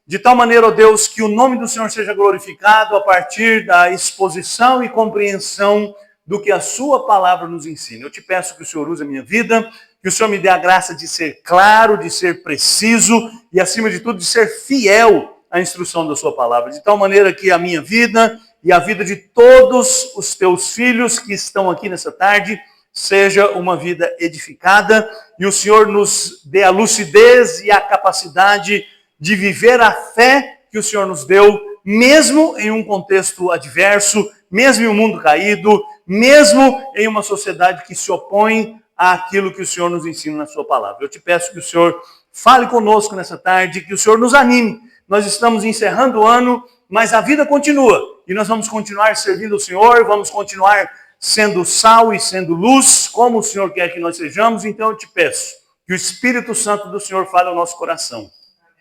de tal maneira, ó Deus, que o nome do Senhor seja glorificado a partir da exposição e compreensão do que a sua palavra nos ensina. Eu te peço que o Senhor use a minha vida, que o Senhor me dê a graça de ser claro, de ser preciso e, acima de tudo, de ser fiel à instrução da sua palavra, de tal maneira que a minha vida e a vida de todos os teus filhos que estão aqui nessa tarde seja uma vida edificada e o Senhor nos dê a lucidez e a capacidade de viver a fé que o Senhor nos deu, mesmo em um contexto adverso, mesmo em um mundo caído, mesmo em uma sociedade que se opõe àquilo que o Senhor nos ensina na sua palavra. Eu te peço que o Senhor fale conosco nessa tarde, que o Senhor nos anime. Nós estamos encerrando o ano, mas a vida continua. E nós vamos continuar servindo o Senhor, vamos continuar sendo sal e sendo luz, como o Senhor quer que nós sejamos. Então eu te peço que o Espírito Santo do Senhor fale ao nosso coração.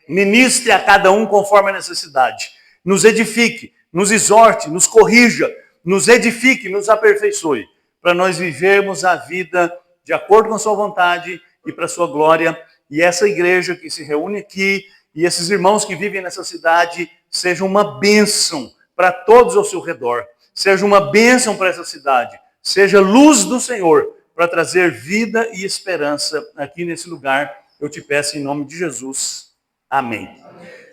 Ministre a cada um conforme a necessidade. Nos edifique, nos exorte, nos corrija, nos edifique, nos aperfeiçoe, para nós vivermos a vida de acordo com a sua vontade e para a sua glória. E essa igreja que se reúne aqui e esses irmãos que vivem nessa cidade sejam uma bênção para todos ao seu redor. Seja uma bênção para essa cidade. Seja luz do Senhor para trazer vida e esperança aqui nesse lugar. Eu te peço em nome de Jesus. Amém.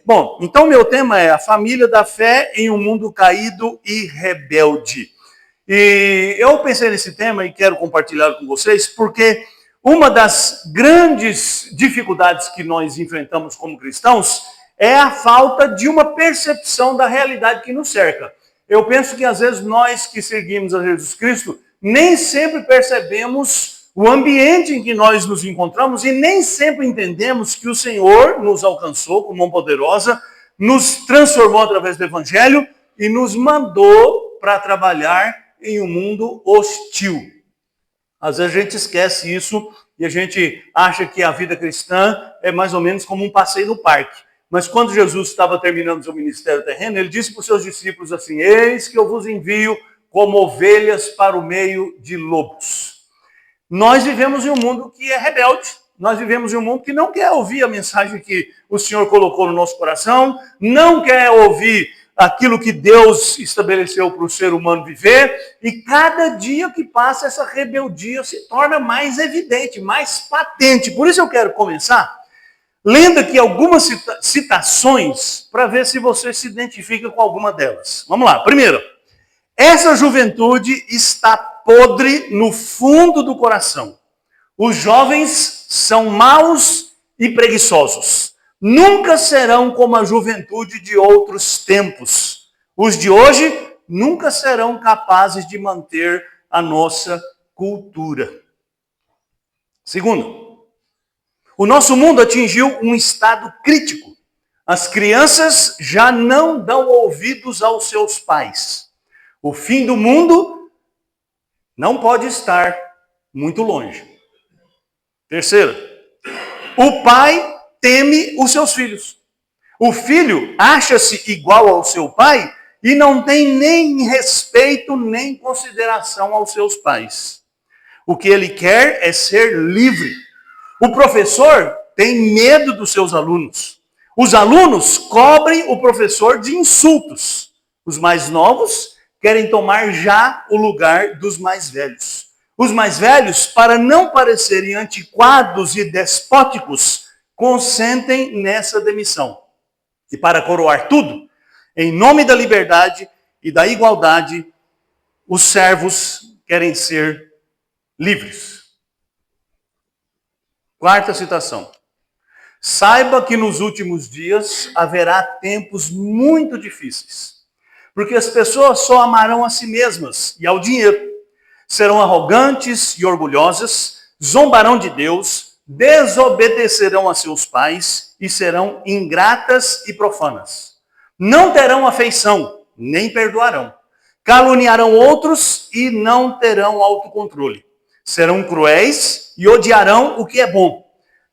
Bom, então meu tema é a família da fé em um mundo caído e rebelde. E eu pensei nesse tema e quero compartilhar com vocês porque uma das grandes dificuldades que nós enfrentamos como cristãos é a falta de uma percepção da realidade que nos cerca. Eu penso que às vezes nós que seguimos a Jesus Cristo nem sempre percebemos o ambiente em que nós nos encontramos e nem sempre entendemos que o Senhor nos alcançou com mão poderosa, nos transformou através do Evangelho e nos mandou para trabalhar em um mundo hostil. Às vezes a gente esquece isso e a gente acha que a vida cristã é mais ou menos como um passeio no parque. Mas quando Jesus estava terminando seu ministério terreno, ele disse para os seus discípulos assim: eis que eu vos envio como ovelhas para o meio de lobos. Nós vivemos em um mundo que é rebelde. Nós vivemos em um mundo que não quer ouvir a mensagem que o Senhor colocou no nosso coração, não quer ouvir aquilo que Deus estabeleceu para o ser humano viver, e cada dia que passa essa rebeldia se torna mais evidente, mais patente. Por isso eu quero começar lendo aqui algumas citações para ver se você se identifica com alguma delas. Vamos lá. Primeiro, essa juventude está podre no fundo do coração. Os jovens são maus e preguiçosos. Nunca serão como a juventude de outros tempos. Os de hoje nunca serão capazes de manter a nossa cultura. Segundo, o nosso mundo atingiu um estado crítico. As crianças já não dão ouvidos aos seus pais. O fim do mundo não pode estar muito longe. Terceiro, o pai teme os seus filhos. O filho acha-se igual ao seu pai e não tem nem respeito nem consideração aos seus pais. O que ele quer é ser livre. O professor tem medo dos seus alunos. Os alunos cobrem o professor de insultos. Os mais novos querem tomar já o lugar dos mais velhos. Os mais velhos, para não parecerem antiquados e despóticos, consentem nessa demissão. E para coroar tudo, em nome da liberdade e da igualdade, os servos querem ser livres. Quarta citação. Saiba que nos últimos dias haverá tempos muito difíceis. Porque as pessoas só amarão a si mesmas e ao dinheiro. Serão arrogantes e orgulhosas, zombarão de Deus, desobedecerão a seus pais e serão ingratas e profanas. Não terão afeição, nem perdoarão. Caluniarão outros e não terão autocontrole. Serão cruéis e odiarão o que é bom.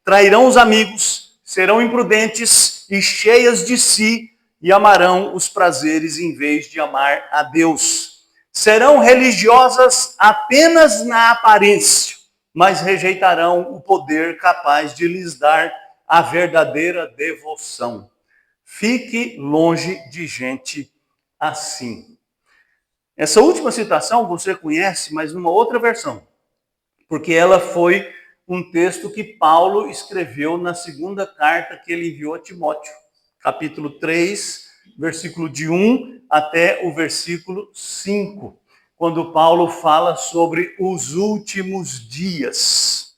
Trairão os amigos, serão imprudentes e cheias de si, e amarão os prazeres em vez de amar a Deus. Serão religiosas apenas na aparência, mas rejeitarão o poder capaz de lhes dar a verdadeira devoção. Fique longe de gente assim. Essa última citação você conhece, mas numa outra versão, porque ela foi um texto que Paulo escreveu na segunda carta que ele enviou a Timóteo, capítulo 3, versículo de 1 até o versículo 5, quando Paulo fala sobre os últimos dias.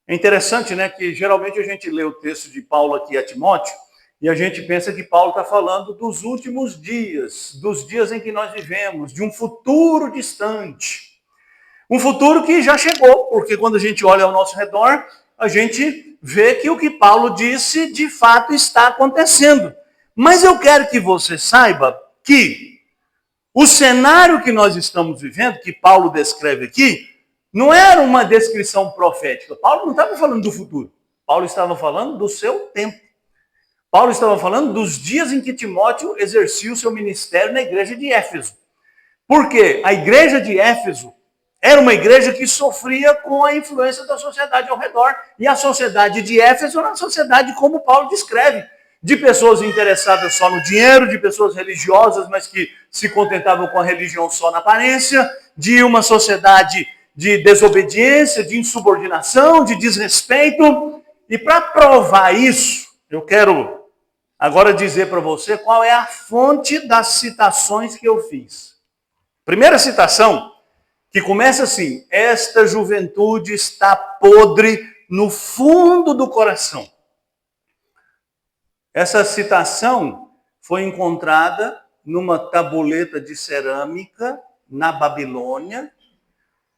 É interessante, né, que geralmente a gente lê o texto de Paulo aqui a Timóteo e a gente pensa que Paulo está falando dos últimos dias, dos dias em que nós vivemos, de um futuro distante. Um futuro que já chegou, porque quando a gente olha ao nosso redor, a gente vê que o que Paulo disse de fato está acontecendo. Mas eu quero que você saiba que o cenário que nós estamos vivendo, que Paulo descreve aqui, não era uma descrição profética. Paulo não estava falando do futuro. Paulo estava falando do seu tempo. Paulo estava falando dos dias em que Timóteo exercia o seu ministério na igreja de Éfeso. Porque a igreja de Éfeso era uma igreja que sofria com a influência da sociedade ao redor. E a sociedade de Éfeso era uma sociedade como Paulo descreve, de pessoas interessadas só no dinheiro, de pessoas religiosas, mas que se contentavam com a religião só na aparência, de uma sociedade de desobediência, de insubordinação, de desrespeito. E para provar isso, eu quero agora dizer para você qual é a fonte das citações que eu fiz. Primeira citação, que começa assim: esta juventude está podre no fundo do coração. Essa citação foi encontrada numa tabuleta de cerâmica na Babilônia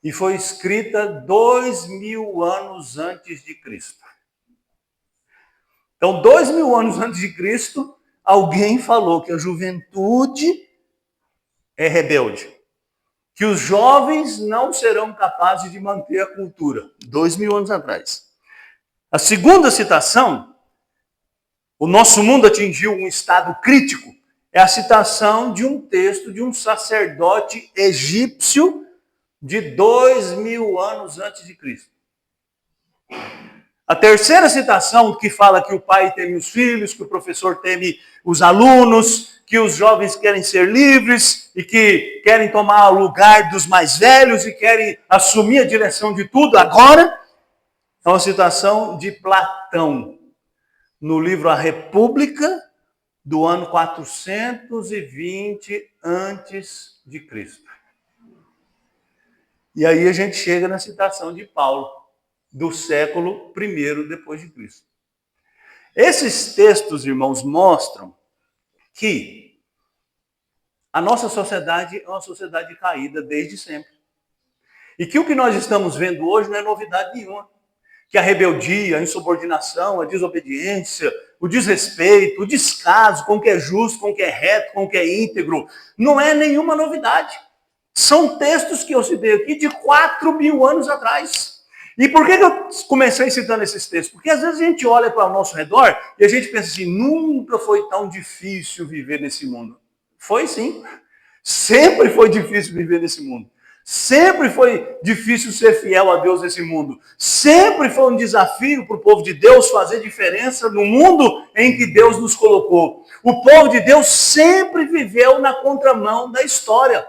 e foi escrita 2000 anos antes de Cristo. Então, 2000 anos antes de Cristo, alguém falou que a juventude é rebelde, que os jovens não serão capazes de manter a cultura. 2000 anos atrás. A segunda citação, o nosso mundo atingiu um estado crítico, é a citação de um texto de um sacerdote egípcio de 2000 anos antes de Cristo. A terceira citação, que fala que o pai teme os filhos, que o professor teme os alunos, que os jovens querem ser livres e que querem tomar o lugar dos mais velhos e querem assumir a direção de tudo agora, é uma citação de Platão, no livro A República, do ano 420 antes de Cristo. E aí a gente chega na citação de Paulo, do século I depois de Cristo. Esses textos, irmãos, mostram que a nossa sociedade é uma sociedade caída desde sempre. E que o que nós estamos vendo hoje não é novidade nenhuma. Que a rebeldia, a insubordinação, a desobediência, o desrespeito, o descaso com o que é justo, com o que é reto, com o que é íntegro, não é nenhuma novidade. São textos que eu citei aqui de 4000 anos atrás. E por que eu comecei citando esses textos? Porque às vezes a gente olha para o nosso redor e a gente pensa assim: nunca foi tão difícil viver nesse mundo. Foi sim. Sempre foi difícil viver nesse mundo. Sempre foi difícil ser fiel a Deus nesse mundo. Sempre foi um desafio para o povo de Deus fazer diferença no mundo em que Deus nos colocou. O povo de Deus sempre viveu na contramão da história.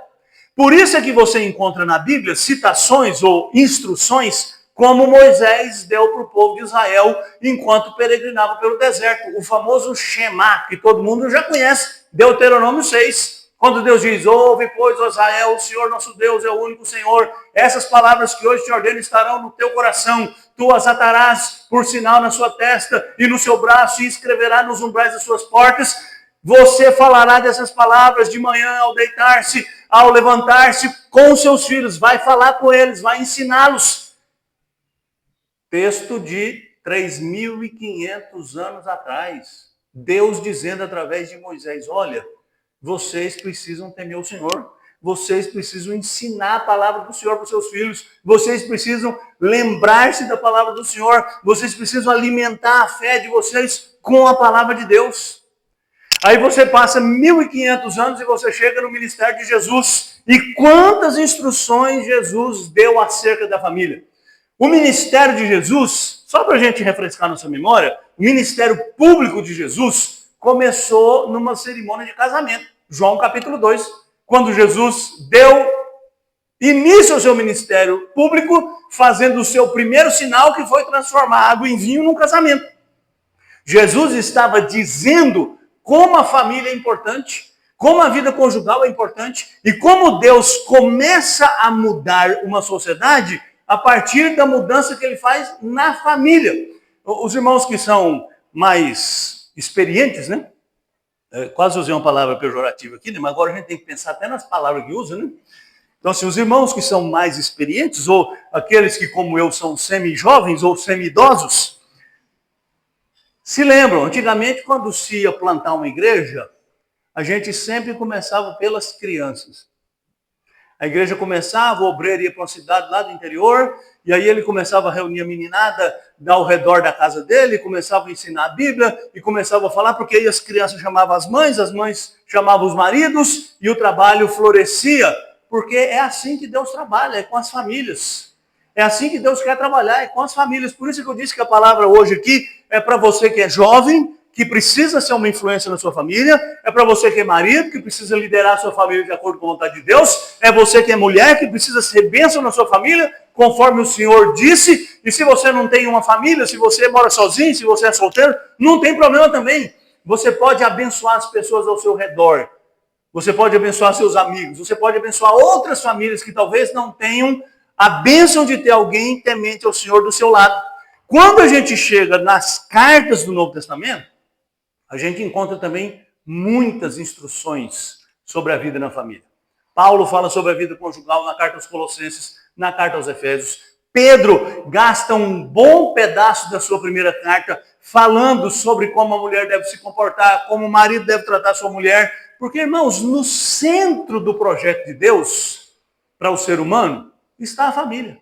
Por isso é que você encontra na Bíblia citações ou instruções como Moisés deu para o povo de Israel enquanto peregrinava pelo deserto. O famoso Shema, que todo mundo já conhece, Deuteronômio 6. Quando Deus diz: ouve, pois, ó Israel, o Senhor nosso Deus é o único Senhor. Essas palavras que hoje te ordeno estarão no teu coração. Tu as atarás por sinal na sua testa e no seu braço, e escreverá nos umbrais das suas portas. Você falará dessas palavras de manhã ao deitar-se, ao levantar-se com os seus filhos. Vai falar com eles, vai ensiná-los. Texto de 3.500 anos atrás. Deus dizendo através de Moisés: olha, vocês precisam temer o Senhor. Vocês precisam ensinar a palavra do Senhor para os seus filhos. Vocês precisam lembrar-se da palavra do Senhor. Vocês precisam alimentar a fé de vocês com a palavra de Deus. Aí você passa 1.500 anos e você chega no ministério de Jesus. E quantas instruções Jesus deu acerca da família? O ministério de Jesus, só para a gente refrescar nossa memória, o ministério público de Jesus começou numa cerimônia de casamento. João capítulo 2, quando Jesus deu início ao seu ministério público, fazendo o seu primeiro sinal, que foi transformar água em vinho num casamento. Jesus estava dizendo como a família é importante, como a vida conjugal é importante e como Deus começa a mudar uma sociedade a partir da mudança que ele faz na família. Os irmãos que são mais experientes, né? Quase usei uma palavra pejorativa aqui, né? Mas agora a gente tem que pensar até nas palavras que usa, né? Então, assim, os irmãos que são mais experientes, ou aqueles que, como eu, são semi-jovens ou semi-idosos, se lembram, antigamente, quando se ia plantar uma igreja, a gente sempre começava pelas crianças. A igreja começava, o obreiro ia para uma cidade lá do interior, e aí ele começava a reunir a meninada ao redor da casa dele, começava a ensinar a Bíblia, e começava a falar, porque aí as crianças chamavam as mães chamavam os maridos, e o trabalho florescia, porque é assim que Deus trabalha, é com as famílias. É assim que Deus quer trabalhar, é com as famílias. Por isso que eu disse que a palavra hoje aqui é para você que é jovem, que precisa ser uma influência na sua família, é para você que é marido, que precisa liderar a sua família de acordo com a vontade de Deus, é você que é mulher, que precisa ser bênção na sua família, conforme o Senhor disse, e se você não tem uma família, se você mora sozinho, se você é solteiro, não tem problema também. Você pode abençoar as pessoas ao seu redor, você pode abençoar seus amigos, você pode abençoar outras famílias que talvez não tenham a bênção de ter alguém temente ao Senhor do seu lado. Quando a gente chega nas cartas do Novo Testamento, a gente encontra também muitas instruções sobre a vida na família. Paulo fala sobre a vida conjugal na carta aos Colossenses, na carta aos Efésios. Pedro gasta um bom pedaço da sua primeira carta falando sobre como a mulher deve se comportar, como o marido deve tratar a sua mulher. Porque, irmãos, no centro do projeto de Deus para o ser humano está a família.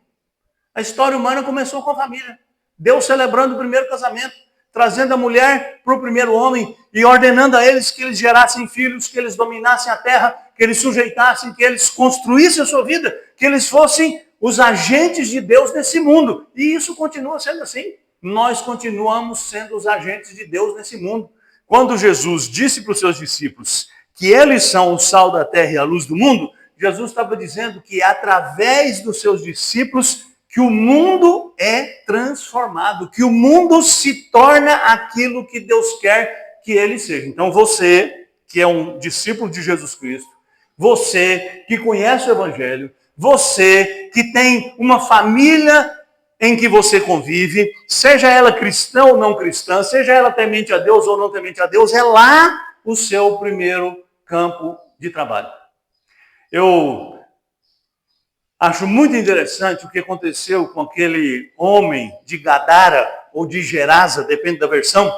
A história humana começou com a família. Deus celebrando o primeiro casamento, trazendo a mulher para o primeiro homem e ordenando a eles que eles gerassem filhos, que eles dominassem a terra, que eles sujeitassem, que eles construíssem a sua vida, que eles fossem os agentes de Deus nesse mundo. E isso continua sendo assim. Nós continuamos sendo os agentes de Deus nesse mundo. Quando Jesus disse para os seus discípulos que eles são o sal da terra e a luz do mundo, Jesus estava dizendo que é através dos seus discípulos que o mundo é transformado, que o mundo se torna aquilo que Deus quer que ele seja. Então você, que é um discípulo de Jesus Cristo, você que conhece o Evangelho, você que tem uma família em que você convive, seja ela cristã ou não cristã, seja ela temente a Deus ou não temente a Deus, é lá o seu primeiro campo de trabalho. Eu acho muito interessante o que aconteceu com aquele homem de Gadara, ou de Gerasa, depende da versão,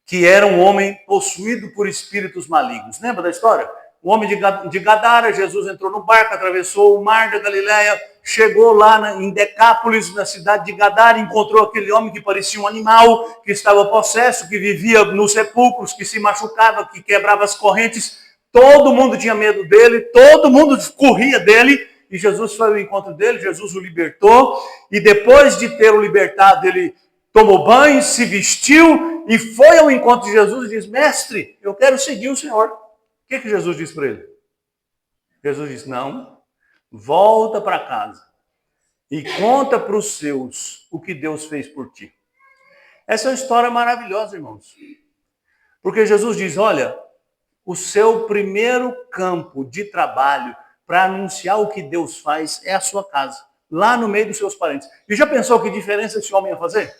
que era um homem possuído por espíritos malignos. Lembra da história? O homem de Gadara, Jesus entrou no barco, atravessou o mar da Galileia, chegou lá em Decápolis, na cidade de Gadara, encontrou aquele homem que parecia um animal, que estava possesso, que vivia nos sepulcros, que se machucava, que quebrava as correntes. Todo mundo tinha medo dele, todo mundo corria dele, e Jesus foi ao encontro dele, Jesus o libertou, e depois de ter o libertado, ele tomou banho, se vestiu, e foi ao encontro de Jesus e disse: mestre, eu quero seguir o Senhor. O que Jesus disse para ele? Jesus disse: não, volta para casa e conta para os seus o que Deus fez por ti. Essa é uma história maravilhosa, irmãos. Porque Jesus diz: olha, o seu primeiro campo de trabalho para anunciar o que Deus faz é a sua casa, lá no meio dos seus parentes. E já pensou que diferença esse homem ia fazer?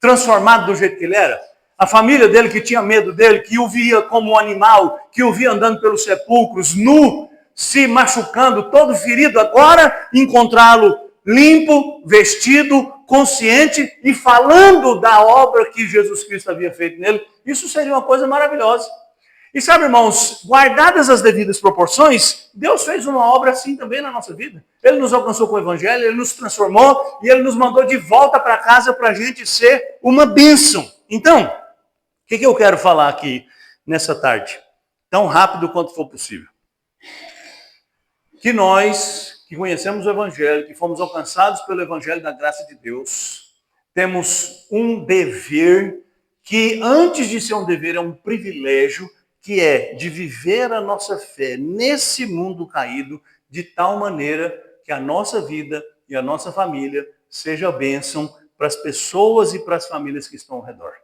Transformado do jeito que ele era? A família dele que tinha medo dele, que o via como um animal, que o via andando pelos sepulcros, nu, se machucando, todo ferido, agora encontrá-lo limpo, vestido, consciente e falando da obra que Jesus Cristo havia feito nele, isso seria uma coisa maravilhosa. E sabe, irmãos, guardadas as devidas proporções, Deus fez uma obra assim também na nossa vida. Ele nos alcançou com o Evangelho, Ele nos transformou e Ele nos mandou de volta para casa para a gente ser uma bênção. Então, o que eu quero falar aqui nessa tarde? Tão rápido quanto for possível. Que nós, que conhecemos o Evangelho, que fomos alcançados pelo Evangelho da graça de Deus, temos um dever que antes de ser um dever é um privilégio, que é de viver a nossa fé nesse mundo caído de tal maneira que a nossa vida e a nossa família seja bênção para as pessoas e para as famílias que estão ao redor.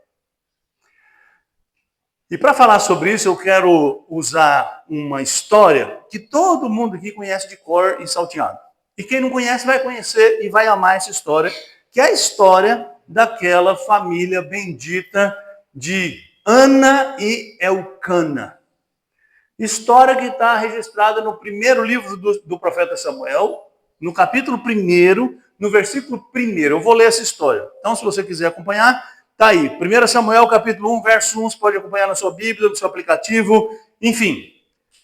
E para falar sobre isso, eu quero usar uma história que todo mundo aqui conhece de cor e salteado. E quem não conhece vai conhecer e vai amar essa história, que é a história daquela família bendita de Ana e Elcana. História que está registrada no primeiro livro do profeta Samuel, no capítulo 1, no versículo 1. Eu vou ler essa história. Então, se você quiser acompanhar, está aí. 1 Samuel, capítulo 1, verso 1, você pode acompanhar na sua Bíblia, no seu aplicativo, enfim.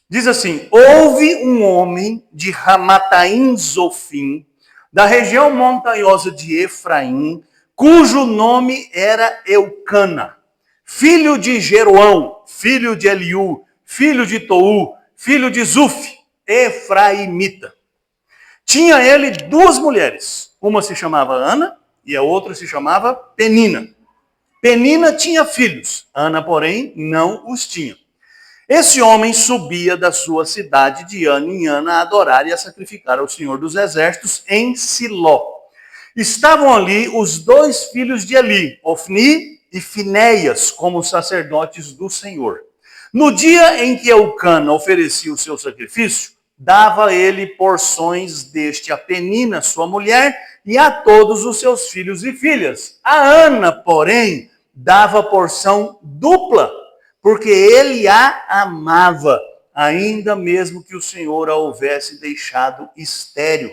Diz assim: houve um homem de Ramataim Zofim, da região montanhosa de Efraim, cujo nome era Eucana, filho de Jeroão, filho de Eliú, filho de Tou, filho de Zuf, efraimita. Tinha ele duas mulheres, uma se chamava Ana e a outra se chamava Penina. Penina tinha filhos, Ana, porém, não os tinha. Esse homem subia da sua cidade de ano em ano a adorar e a sacrificar ao Senhor dos Exércitos em Siló. Estavam ali os dois filhos de Eli, Ofni e Finéias, como sacerdotes do Senhor. No dia em que Eucana oferecia o seu sacrifício, dava ele porções deste a Penina, sua mulher, e a todos os seus filhos e filhas. A Ana, porém, dava porção dupla, porque ele a amava, ainda mesmo que o Senhor a houvesse deixado estéril.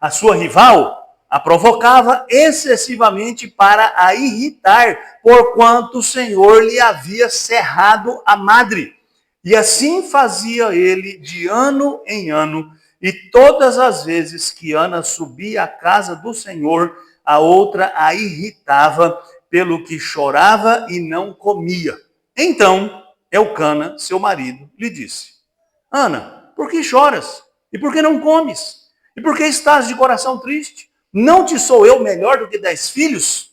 A sua rival a provocava excessivamente para a irritar, porquanto o Senhor lhe havia cerrado a madre. E assim fazia ele de ano em ano, e todas as vezes que Ana subia à casa do Senhor, a outra a irritava, pelo que chorava e não comia. Então, Elcana, seu marido, lhe disse: Ana, por que choras? E por que não comes? E por que estás de coração triste? Não te sou eu melhor do que 10 filhos?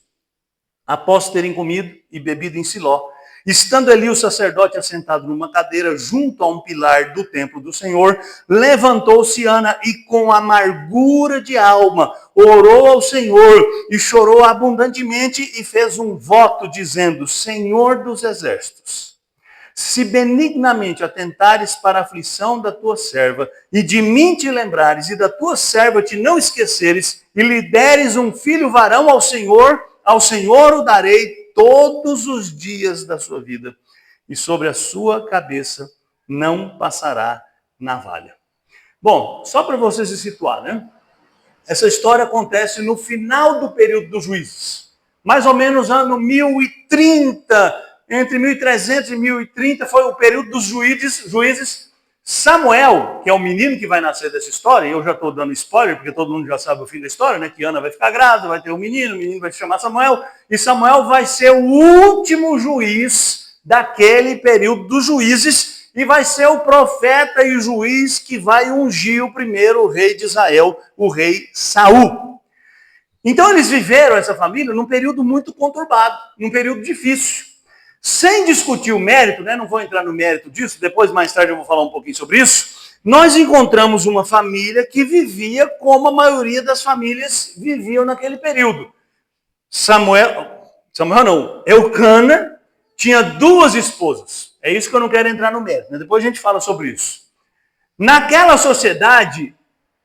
Após terem comido e bebido em Siló, estando ali o sacerdote assentado numa cadeira junto a um pilar do templo do Senhor, levantou-se Ana e com amargura de alma orou ao Senhor e chorou abundantemente e fez um voto dizendo: Senhor dos exércitos, se benignamente atentares para a aflição da tua serva, e de mim te lembrares, e da tua serva te não esqueceres, e lhe deres um filho varão ao Senhor o darei todos os dias da sua vida, e sobre a sua cabeça não passará navalha. Bom, só para você se situar, né? Essa história acontece no final do período dos juízes. Mais ou menos ano 1030, entre 1300 e 1030 foi o período dos juízes. Samuel, que é o menino que vai nascer dessa história, e eu já estou dando spoiler, porque todo mundo já sabe o fim da história, né? Que Ana vai ficar grávida, vai ter um menino, o menino vai se chamar Samuel, e Samuel vai ser o último juiz daquele período dos juízes, e vai ser o profeta e o juiz que vai ungir o primeiro rei de Israel, o rei Saul. Então eles viveram, essa família, num período muito conturbado, num período difícil. Sem discutir o mérito, né? Não vou entrar no mérito disso, depois mais tarde eu vou falar um pouquinho sobre isso. Nós encontramos uma família que vivia como a maioria das famílias viviam naquele período. Elcana tinha duas esposas. É isso que eu não quero entrar no mérito, né? Depois a gente fala sobre isso. Naquela sociedade,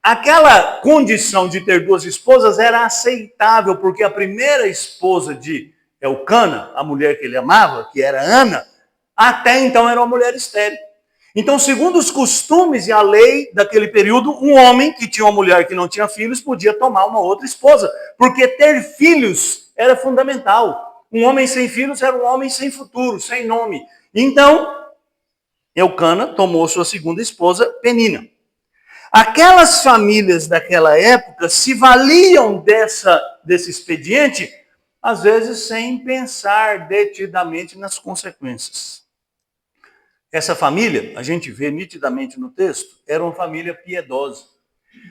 aquela condição de ter duas esposas era aceitável, porque a primeira esposa de Elcana, a mulher que ele amava, que era Ana, até então era uma mulher estéril. Então, segundo os costumes e a lei daquele período, um homem que tinha uma mulher que não tinha filhos podia tomar uma outra esposa, porque ter filhos era fundamental. Um homem sem filhos era um homem sem futuro, sem nome. Então, Elcana tomou sua segunda esposa, Penina. Aquelas famílias daquela época se valiam desse expediente, às vezes sem pensar detidamente nas consequências. Essa família, a gente vê nitidamente no texto, era uma família piedosa.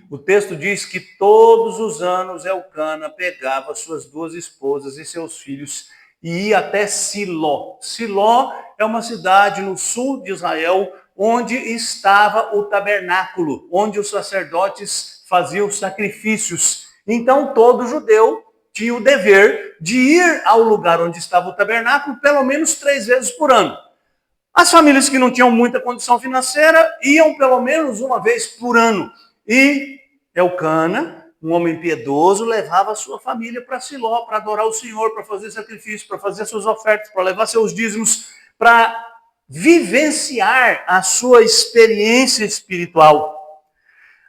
O texto diz que todos os anos Elcana pegava suas duas esposas e seus filhos e ia até Siló. Siló é uma cidade no sul de Israel, onde estava o tabernáculo, onde os sacerdotes faziam sacrifícios. Então todo judeu tinha o dever de ir ao lugar onde estava o tabernáculo pelo menos 3 vezes por ano. As famílias que não tinham muita condição financeira iam pelo menos uma vez por ano. E Elcana, um homem piedoso, levava a sua família para Siló, para adorar o Senhor, para fazer sacrifício, para fazer suas ofertas, para levar seus dízimos, para vivenciar a sua experiência espiritual.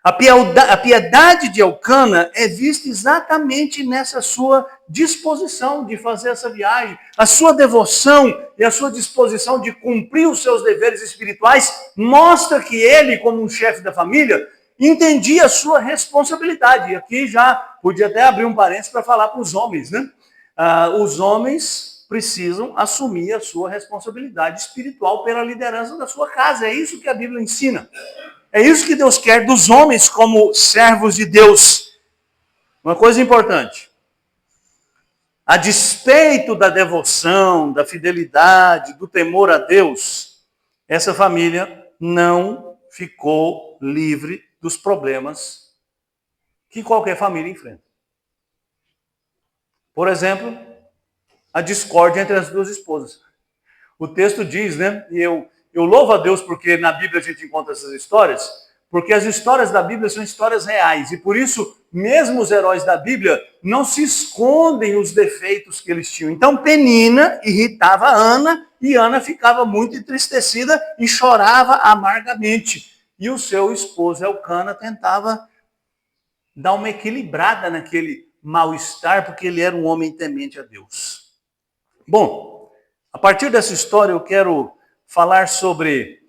A piedade de Elcana é vista exatamente nessa sua disposição de fazer essa viagem. A sua devoção e a sua disposição de cumprir os seus deveres espirituais mostra que ele, como um chefe da família, entendia a sua responsabilidade. E aqui já podia até abrir um parênteses para falar para os homens, né? Os homens precisam assumir a sua responsabilidade espiritual pela liderança da sua casa. É isso que a Bíblia ensina. É isso que Deus quer dos homens como servos de Deus. Uma coisa importante. A despeito da devoção, da fidelidade, do temor a Deus, essa família não ficou livre dos problemas que qualquer família enfrenta. Por exemplo, a discórdia entre as duas esposas. O texto diz, né, e eu louvo a Deus porque na Bíblia a gente encontra essas histórias, porque as histórias da Bíblia são histórias reais. E por isso, mesmo os heróis da Bíblia não se escondem os defeitos que eles tinham. Então, Penina irritava Ana e Ana ficava muito entristecida e chorava amargamente. E o seu esposo Elcana tentava dar uma equilibrada naquele mal-estar, porque ele era um homem temente a Deus. Bom, a partir dessa história eu quero falar sobre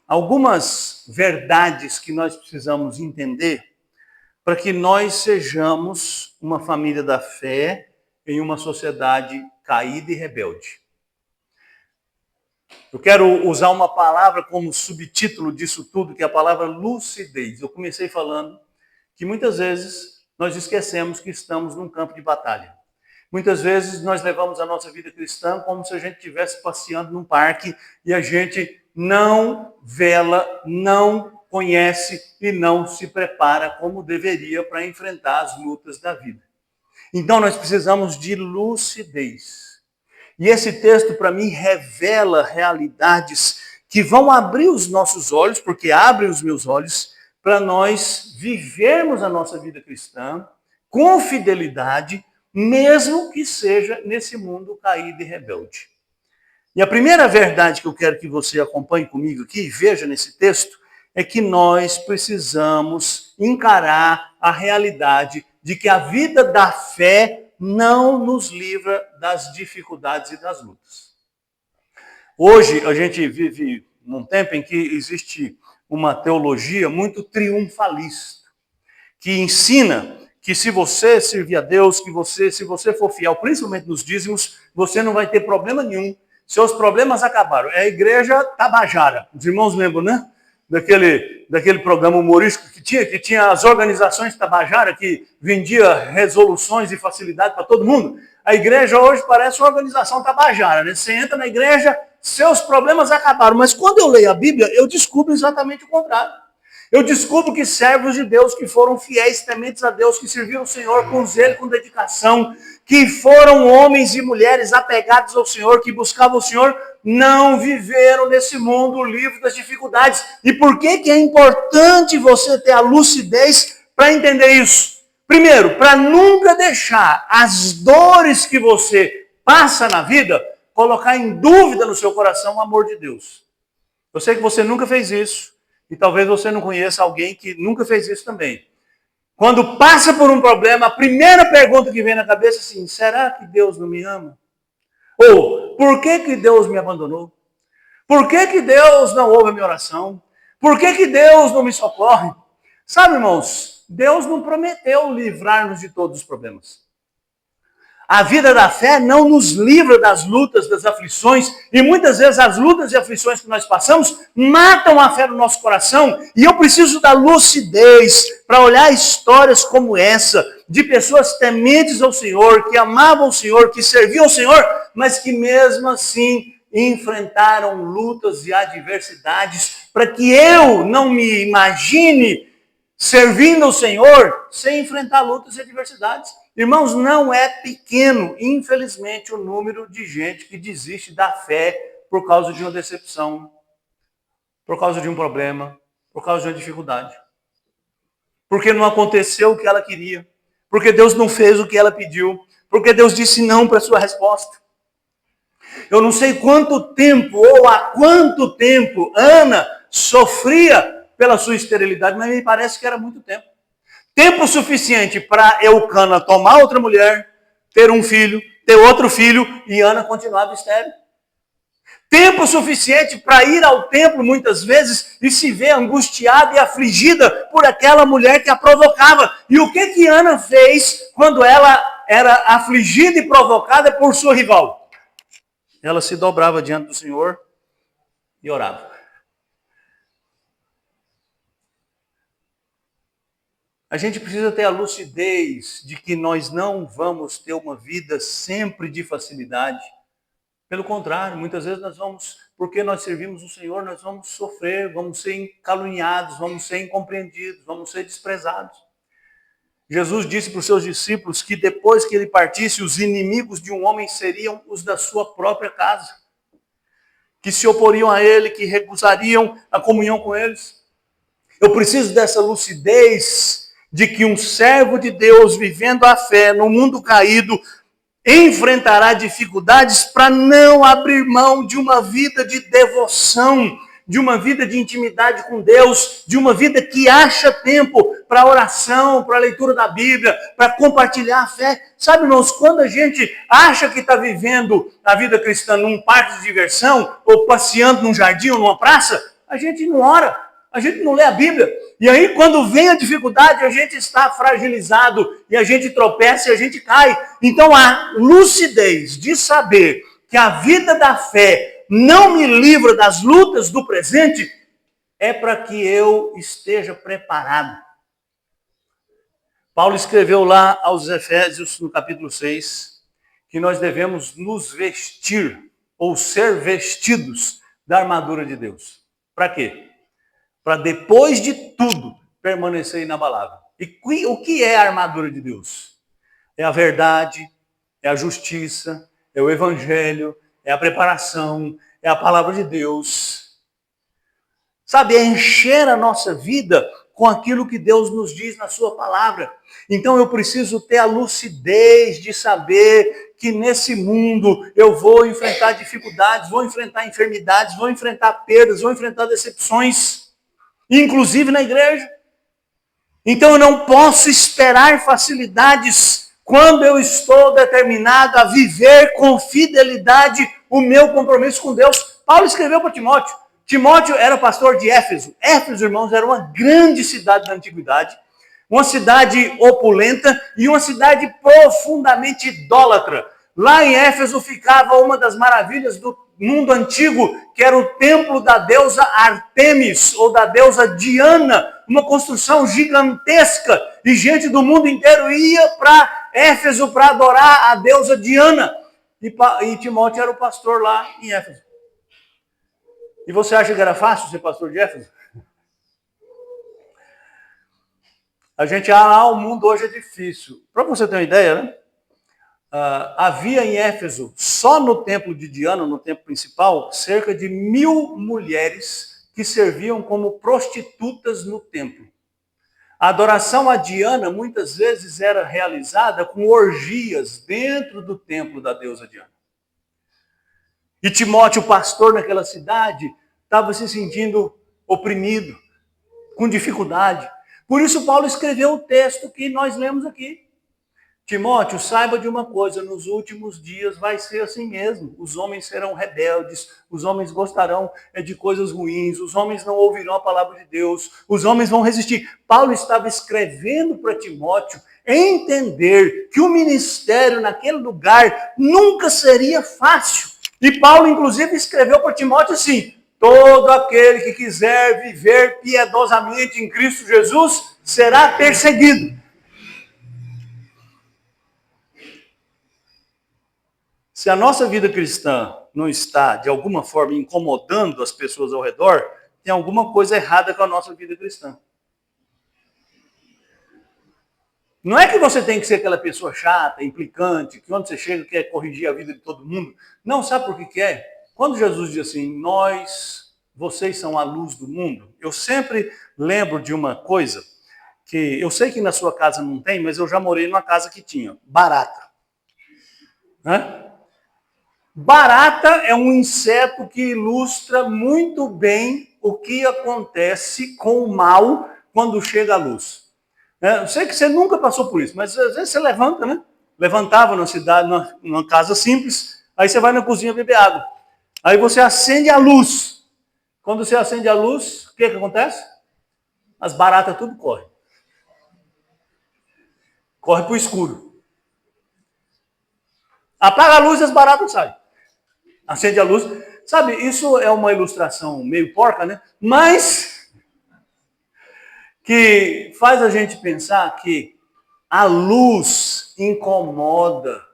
algumas verdades que nós precisamos entender para que nós sejamos uma família da fé em uma sociedade caída e rebelde. Eu quero usar uma palavra como subtítulo disso tudo, que é a palavra lucidez. Eu comecei falando que muitas vezes nós esquecemos que estamos num campo de batalha. Muitas vezes nós levamos a nossa vida cristã como se a gente estivesse passeando num parque e a gente não vela, não conhece e não se prepara como deveria para enfrentar as lutas da vida. Então nós precisamos de lucidez. E esse texto para mim revela realidades que vão abrir os nossos olhos, porque abrem os meus olhos, para nós vivermos a nossa vida cristã com fidelidade, mesmo que seja nesse mundo caído e rebelde. E a primeira verdade que eu quero que você acompanhe comigo aqui e veja nesse texto é que nós precisamos encarar a realidade de que a vida da fé não nos livra das dificuldades e das lutas. Hoje a gente vive num tempo em que existe uma teologia muito triunfalista, que ensina que se você servir a Deus, se você for fiel, principalmente nos dízimos, você não vai ter problema nenhum. Seus problemas acabaram. É a igreja Tabajara. Os irmãos lembram, né? Daquele programa humorístico que tinha as organizações Tabajara, que vendia resoluções e facilidade para todo mundo. A igreja hoje parece uma organização Tabajara, né? Você entra na igreja, seus problemas acabaram. Mas quando eu leio a Bíblia, eu descubro exatamente o contrário. Eu descubro que servos de Deus que foram fiéis, tementes a Deus, que serviram o Senhor com zelo, com dedicação, que foram homens e mulheres apegados ao Senhor, que buscavam o Senhor, não viveram nesse mundo livre das dificuldades. E por que é importante você ter a lucidez para entender isso? Primeiro, para nunca deixar as dores que você passa na vida colocar em dúvida no seu coração o amor de Deus. Eu sei que você nunca fez isso. E talvez você não conheça alguém que nunca fez isso também. Quando passa por um problema, a primeira pergunta que vem na cabeça é assim: será que Deus não me ama? Ou, por que Deus me abandonou? Por que Deus não ouve a minha oração? Por que Deus não me socorre? Sabe, irmãos, Deus não prometeu livrar-nos de todos os problemas. A vida da fé não nos livra das lutas, das aflições, e muitas vezes as lutas e aflições que nós passamos matam a fé no nosso coração, e eu preciso da lucidez para olhar histórias como essa, de pessoas tementes ao Senhor, que amavam o Senhor, que serviam ao Senhor, mas que mesmo assim enfrentaram lutas e adversidades, para que eu não me imagine servindo ao Senhor sem enfrentar lutas e adversidades. Irmãos, não é pequeno, infelizmente, o número de gente que desiste da fé por causa de uma decepção, por causa de um problema, por causa de uma dificuldade. Porque não aconteceu o que ela queria, porque Deus não fez o que ela pediu, porque Deus disse não para a sua resposta. Eu não sei quanto tempo ou há quanto tempo Ana sofria pela sua esterilidade, mas me parece que era muito tempo. Tempo suficiente para Eucana tomar outra mulher, ter um filho, ter outro filho e Ana continuava estéril. Tempo suficiente para ir ao templo muitas vezes e se ver angustiada e afligida por aquela mulher que a provocava. E o que Ana fez quando ela era afligida e provocada por sua rival? Ela se dobrava diante do Senhor e orava. A gente precisa ter a lucidez de que nós não vamos ter uma vida sempre de facilidade. Pelo contrário, muitas vezes nós vamos, porque nós servimos o Senhor, nós vamos sofrer, vamos ser caluniados, vamos ser incompreendidos, vamos ser desprezados. Jesus disse para os seus discípulos que depois que ele partisse, os inimigos de um homem seriam os da sua própria casa, que se oporiam a ele, que recusariam a comunhão com eles. Eu preciso dessa lucidez de que um servo de Deus vivendo a fé no mundo caído enfrentará dificuldades para não abrir mão de uma vida de devoção, de uma vida de intimidade com Deus, de uma vida que acha tempo para oração, para a leitura da Bíblia, para compartilhar a fé. Sabe, irmãos, quando a gente acha que está vivendo a vida cristã num parque de diversão, ou passeando num jardim ou numa praça, a gente não ora, a gente não lê a Bíblia. E aí, quando vem a dificuldade, a gente está fragilizado, e a gente tropeça e a gente cai. Então, a lucidez de saber que a vida da fé não me livra das lutas do presente, é para que eu esteja preparado. Paulo escreveu lá aos Efésios, no capítulo 6, que nós devemos nos vestir, ou ser vestidos da armadura de Deus. Para quê? Para depois de tudo, permanecer inabalável. E o que é a armadura de Deus? É a verdade, é a justiça, é o evangelho, é a preparação, é a palavra de Deus. Sabe, é encher a nossa vida com aquilo que Deus nos diz na sua palavra. Então eu preciso ter a lucidez de saber que nesse mundo eu vou enfrentar dificuldades, vou enfrentar enfermidades, vou enfrentar perdas, vou enfrentar decepções. Inclusive na igreja. Então eu não posso esperar facilidades quando eu estou determinado a viver com fidelidade o meu compromisso com Deus. Paulo escreveu para Timóteo. Timóteo era pastor de Éfeso. Éfeso, irmãos, era uma grande cidade da antiguidade, uma cidade opulenta e uma cidade profundamente idólatra. Lá em Éfeso ficava uma das maravilhas do mundo antigo, que era o templo da deusa Artemis, ou da deusa Diana, uma construção gigantesca, e gente do mundo inteiro ia para Éfeso para adorar a deusa Diana, e Timóteo era o pastor lá em Éfeso. E você acha que era fácil ser pastor de Éfeso? A gente, o mundo hoje é difícil. Para você ter uma ideia, né? Havia em Éfeso, só no templo de Diana, no templo principal, cerca de 1000 mulheres que serviam como prostitutas no templo. A adoração a Diana muitas vezes era realizada com orgias dentro do templo da deusa Diana. E Timóteo, pastor naquela cidade, estava se sentindo oprimido, com dificuldade. Por isso Paulo escreveu o texto que nós lemos aqui. Timóteo, saiba de uma coisa, nos últimos dias vai ser assim mesmo. Os homens serão rebeldes, os homens gostarão de coisas ruins, os homens não ouvirão a palavra de Deus, os homens vão resistir. Paulo estava escrevendo para Timóteo entender que o ministério naquele lugar nunca seria fácil. E Paulo, inclusive, escreveu para Timóteo assim: todo aquele que quiser viver piedosamente em Cristo Jesus será perseguido. Se a nossa vida cristã não está, de alguma forma, incomodando as pessoas ao redor, tem alguma coisa errada com a nossa vida cristã. Não é que você tem que ser aquela pessoa chata, implicante, que onde você chega quer corrigir a vida de todo mundo. Não, sabe por que é? Quando Jesus diz assim, vocês são a luz do mundo, eu sempre lembro de uma coisa, que eu sei que na sua casa não tem, mas eu já morei numa casa que tinha, barata. Barata é um inseto que ilustra muito bem o que acontece com o mal quando chega a luz. Eu sei que você nunca passou por isso, mas às vezes você levanta, né? Levantava na cidade, numa casa simples, aí você vai na cozinha beber água. Aí você acende a luz. Quando você acende a luz, o que acontece? As baratas tudo correm. Corre para o escuro. Apaga a luz e as baratas saem. Acende a luz. Sabe, isso é uma ilustração meio porca, né? Mas que faz a gente pensar que a luz incomoda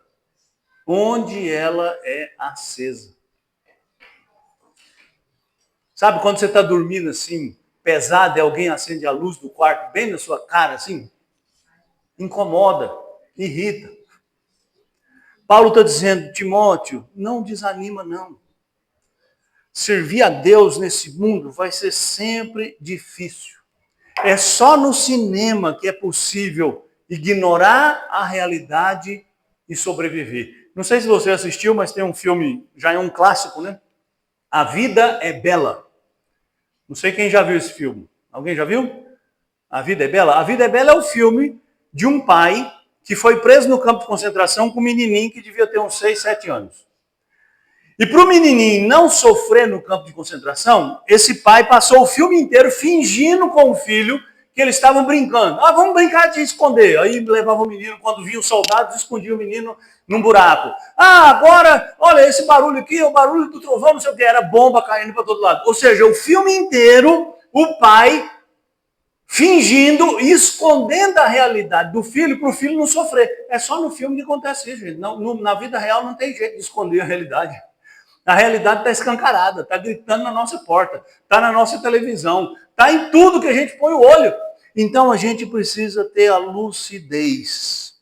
onde ela é acesa. Sabe quando você está dormindo assim, pesado, e alguém acende a luz do quarto bem na sua cara assim? Incomoda, irrita. Paulo está dizendo, Timóteo, não desanima não. Servir a Deus nesse mundo vai ser sempre difícil. É só no cinema que é possível ignorar a realidade e sobreviver. Não sei se você assistiu, mas tem um filme, já é um clássico, né? A Vida é Bela. Não sei quem já viu esse filme. Alguém já viu? A Vida é Bela? A Vida é Bela é o filme de um pai que foi preso no campo de concentração com um menininho que devia ter uns 6, 7 anos. E para o menininho não sofrer no campo de concentração, esse pai passou o filme inteiro fingindo com o filho que eles estavam brincando. Vamos brincar de esconder. Aí levava o menino, quando via os soldados, escondia o menino num buraco. Agora, olha, esse barulho aqui é o barulho do trovão, não sei o que, era bomba caindo para todo lado. Ou seja, o filme inteiro, o pai fingindo, escondendo a realidade do filho para o filho não sofrer. É só no filme que acontece isso, gente. Na vida real não tem jeito de esconder a realidade. A realidade está escancarada, está gritando na nossa porta, está na nossa televisão, está em tudo que a gente põe o olho. Então a gente precisa ter a lucidez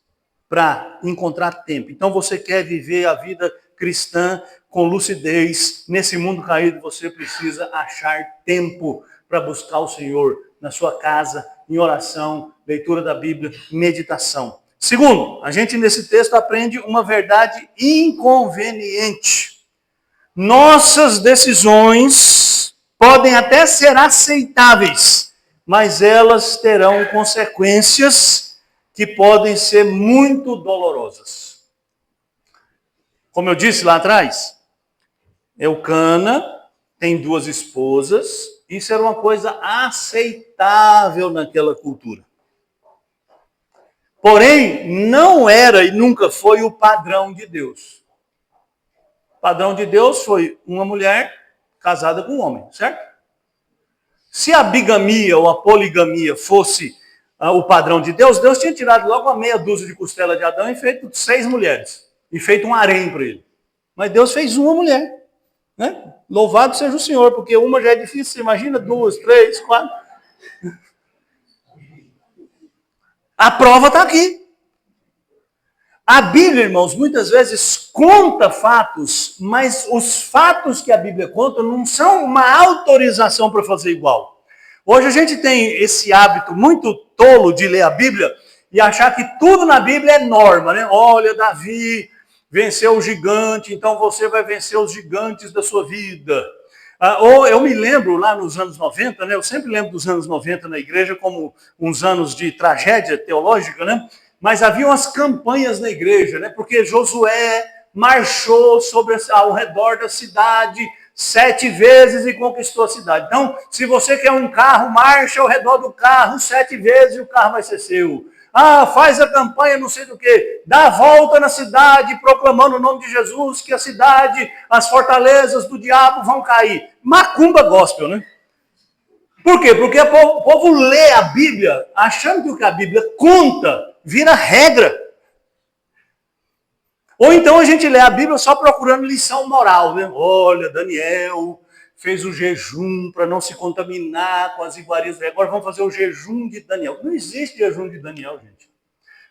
para encontrar tempo. Então você quer viver a vida cristã com lucidez, nesse mundo caído você precisa achar tempo para buscar o Senhor na sua casa, em oração, leitura da Bíblia, meditação. Segundo, a gente nesse texto aprende uma verdade inconveniente. Nossas decisões podem até ser aceitáveis, mas elas terão consequências que podem ser muito dolorosas. Como eu disse lá atrás, Eucana tem 2 esposas, isso era uma coisa aceitável naquela cultura. Porém, não era e nunca foi o padrão de Deus. O padrão de Deus foi uma mulher casada com um homem, certo? Se a bigamia ou a poligamia fosse o padrão de Deus, Deus tinha tirado logo uma meia dúzia de costela de Adão e feito 6 mulheres. E feito um harém para ele. Mas Deus fez uma mulher. Né? Louvado seja o Senhor, porque uma já é difícil, você imagina 2, 3, 4. A prova está aqui. A Bíblia, irmãos, muitas vezes conta fatos, mas os fatos que a Bíblia conta não são uma autorização para fazer igual. Hoje a gente tem esse hábito muito tolo de ler a Bíblia e achar que tudo na Bíblia é norma, né? Olha, Davi venceu o gigante, então você vai vencer os gigantes da sua vida. Ou eu me lembro lá nos anos 90, né? Eu sempre lembro dos anos 90 na igreja como uns anos de tragédia teológica, né? Mas havia umas campanhas na igreja, né? Porque Josué marchou ao redor da cidade 7 vezes e conquistou a cidade. Então, se você quer um carro, marcha ao redor do carro 7 vezes e o carro vai ser seu. Faz a campanha não sei do que, dá a volta na cidade proclamando o nome de Jesus, que a cidade, as fortalezas do diabo vão cair. Macumba gospel, né? Por quê? Porque o povo lê a Bíblia achando que o que a Bíblia conta vira regra. Ou então a gente lê a Bíblia só procurando lição moral, né? Olha, Daniel fez o jejum para não se contaminar com as iguarias. Agora vamos fazer o jejum de Daniel. Não existe jejum de Daniel, gente.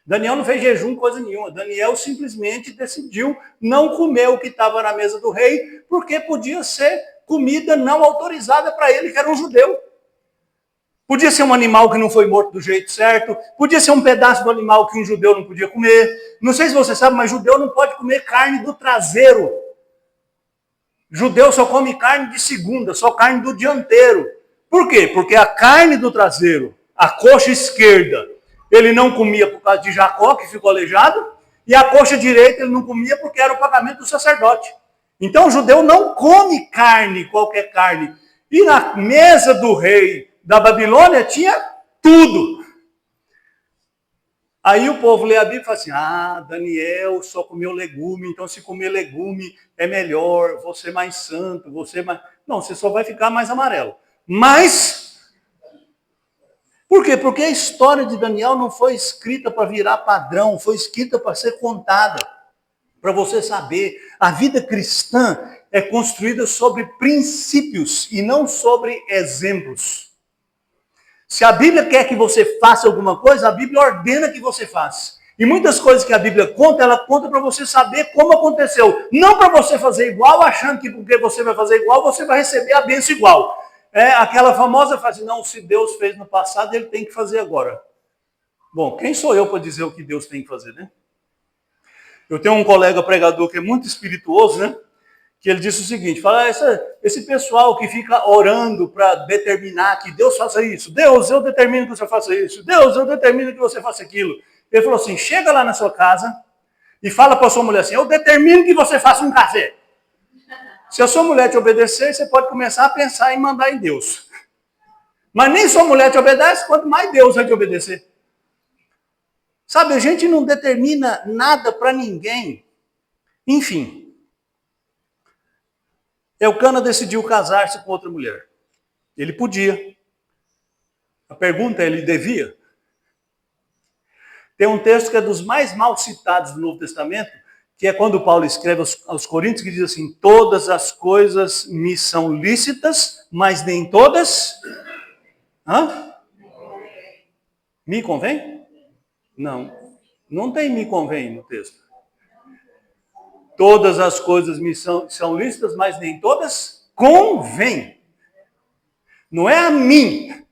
Daniel não fez jejum coisa nenhuma. Daniel simplesmente decidiu não comer o que estava na mesa do rei, porque podia ser comida não autorizada para ele, que era um judeu. Podia ser um animal que não foi morto do jeito certo. Podia ser um pedaço do animal que um judeu não podia comer. Não sei se você sabe, mas judeu não pode comer carne do traseiro. Judeu só come carne de segunda, só carne do dianteiro. Por quê? Porque a carne do traseiro, a coxa esquerda, ele não comia por causa de Jacó, que ficou aleijado, e a coxa direita ele não comia porque era o pagamento do sacerdote. Então o judeu não come carne, qualquer carne. E na mesa do rei da Babilônia tinha tudo. Aí o povo lê a Bíblia e fala assim, Daniel só comeu legume, então se comer legume é melhor, vou ser mais santo, vou ser mais... Não, você só vai ficar mais amarelo. Mas, por quê? Porque a história de Daniel não foi escrita para virar padrão, foi escrita para ser contada. Para você saber, a vida cristã é construída sobre princípios e não sobre exemplos. Se a Bíblia quer que você faça alguma coisa, a Bíblia ordena que você faça. E muitas coisas que a Bíblia conta, ela conta para você saber como aconteceu. Não para você fazer igual, achando que porque você vai fazer igual, você vai receber a bênção igual. É aquela famosa frase, não, se Deus fez no passado, ele tem que fazer agora. Bom, quem sou eu para dizer o que Deus tem que fazer, né? Eu tenho um colega pregador que é muito espirituoso, né? Que ele disse o seguinte, fala, esse pessoal que fica orando para determinar que Deus faça isso, Deus, eu determino que você faça isso, Deus, eu determino que você faça aquilo. Ele falou assim, chega lá na sua casa e fala para a sua mulher assim, eu determino que você faça um café. Se a sua mulher te obedecer, você pode começar a pensar em mandar em Deus. Mas nem sua mulher te obedece, quanto mais Deus vai te obedecer. Sabe, a gente não determina nada para ninguém. Enfim. Eucana decidiu casar-se com outra mulher. Ele podia. A pergunta é, ele devia? Tem um texto que é dos mais mal citados do Novo Testamento, que é quando Paulo escreve aos Coríntios, que diz assim, todas as coisas me são lícitas, mas nem todas... Me convém? Não. Não tem me convém no texto. Todas as coisas me são lícitas, mas nem todas convêm. Não é a mim.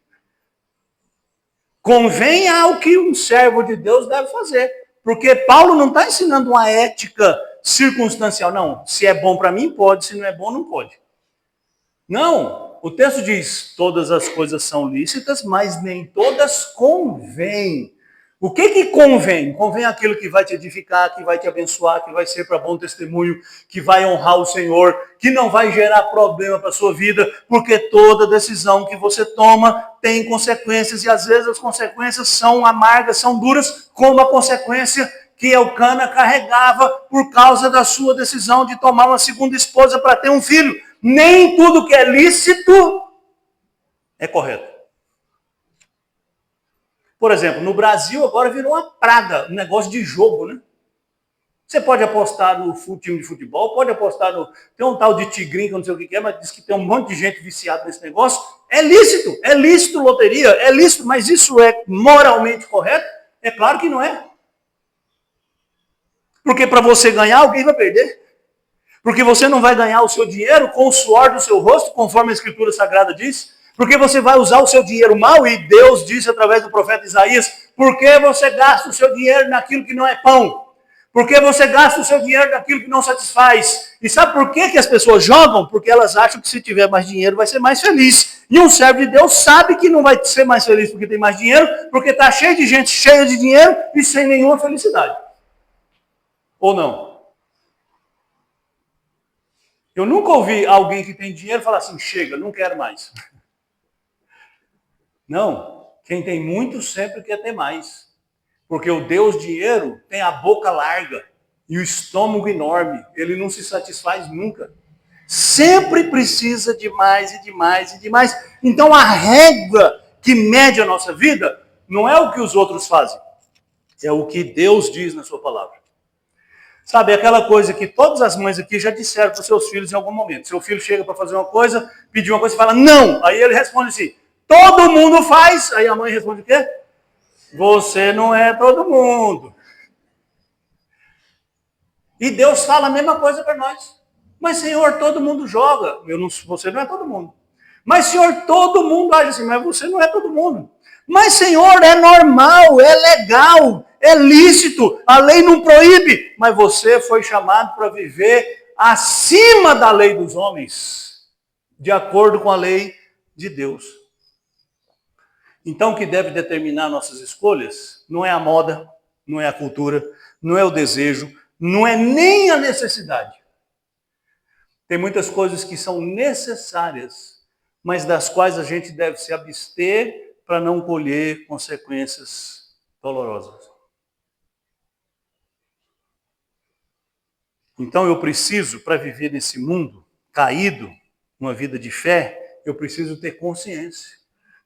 Convém ao que um servo de Deus deve fazer. Porque Paulo não está ensinando uma ética circunstancial. Não, se é bom para mim, pode. Se não é bom, não pode. Não, o texto diz, todas as coisas são lícitas, mas nem todas convêm. O que convém? Convém aquilo que vai te edificar, que vai te abençoar, que vai ser para bom testemunho, que vai honrar o Senhor, que não vai gerar problema para a sua vida, porque toda decisão que você toma tem consequências, e às vezes as consequências são amargas, são duras, como a consequência que Eucana carregava por causa da sua decisão de tomar uma segunda esposa para ter um filho. Nem tudo que é lícito é correto. Por exemplo, no Brasil agora virou uma praga, um negócio de jogo, né? Você pode apostar no time de futebol, pode apostar no... Tem um tal de tigrinho, que eu não sei o que é, mas diz que tem um monte de gente viciada nesse negócio. É lícito loteria, é lícito, mas isso é moralmente correto? É claro que não é. Porque para você ganhar, alguém vai perder. Porque você não vai ganhar o seu dinheiro com o suor do seu rosto, conforme a Escritura Sagrada diz. Porque você vai usar o seu dinheiro mal, e Deus disse através do profeta Isaías, por que você gasta o seu dinheiro naquilo que não é pão? Por que você gasta o seu dinheiro naquilo que não satisfaz? E sabe por que as pessoas jogam? Porque elas acham que se tiver mais dinheiro vai ser mais feliz. E um servo de Deus sabe que não vai ser mais feliz porque tem mais dinheiro, porque está cheio de gente cheia de dinheiro e sem nenhuma felicidade. Ou não? Eu nunca ouvi alguém que tem dinheiro falar assim, chega, não quero mais. Não, quem tem muito sempre quer ter mais. Porque o Deus dinheiro tem a boca larga e o estômago enorme. Ele não se satisfaz nunca. Sempre precisa de mais e de mais e de mais. Então a régua que mede a nossa vida não é o que os outros fazem. É o que Deus diz na sua palavra. Sabe, aquela coisa que todas as mães aqui já disseram para os seus filhos em algum momento. Seu filho chega para fazer uma coisa, pedir uma coisa e fala, não. Aí ele responde assim, todo mundo faz. Aí a mãe responde o quê? Você não é todo mundo. E Deus fala a mesma coisa para nós. Mas, Senhor, todo mundo joga. Você não é todo mundo. Mas, Senhor, todo mundo age assim. Mas você não é todo mundo. Mas, Senhor, é normal, é legal, é lícito. A lei não proíbe. Mas você foi chamado para viver acima da lei dos homens. De acordo com a lei de Deus. Então, o que deve determinar nossas escolhas não é a moda, não é a cultura, não é o desejo, não é nem a necessidade. Tem muitas coisas que são necessárias, mas das quais a gente deve se abster para não colher consequências dolorosas. Então eu preciso, para viver nesse mundo caído, uma vida de fé, eu preciso ter consciência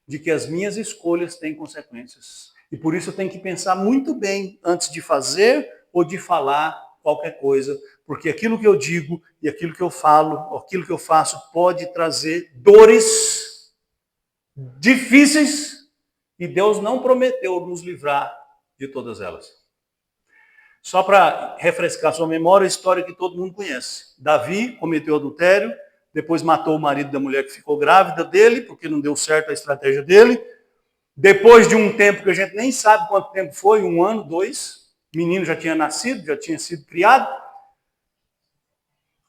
de que as minhas escolhas têm consequências. E por isso eu tenho que pensar muito bem antes de fazer ou de falar qualquer coisa, porque aquilo que eu digo e aquilo que eu falo, aquilo que eu faço pode trazer dores difíceis e Deus não prometeu nos livrar de todas elas. Só para refrescar sua memória, a história que todo mundo conhece. Davi cometeu adultério, depois matou o marido da mulher que ficou grávida dele, porque não deu certo a estratégia dele. Depois de um tempo que a gente nem sabe quanto tempo foi, 1 ano, 2, o menino já tinha nascido, já tinha sido criado.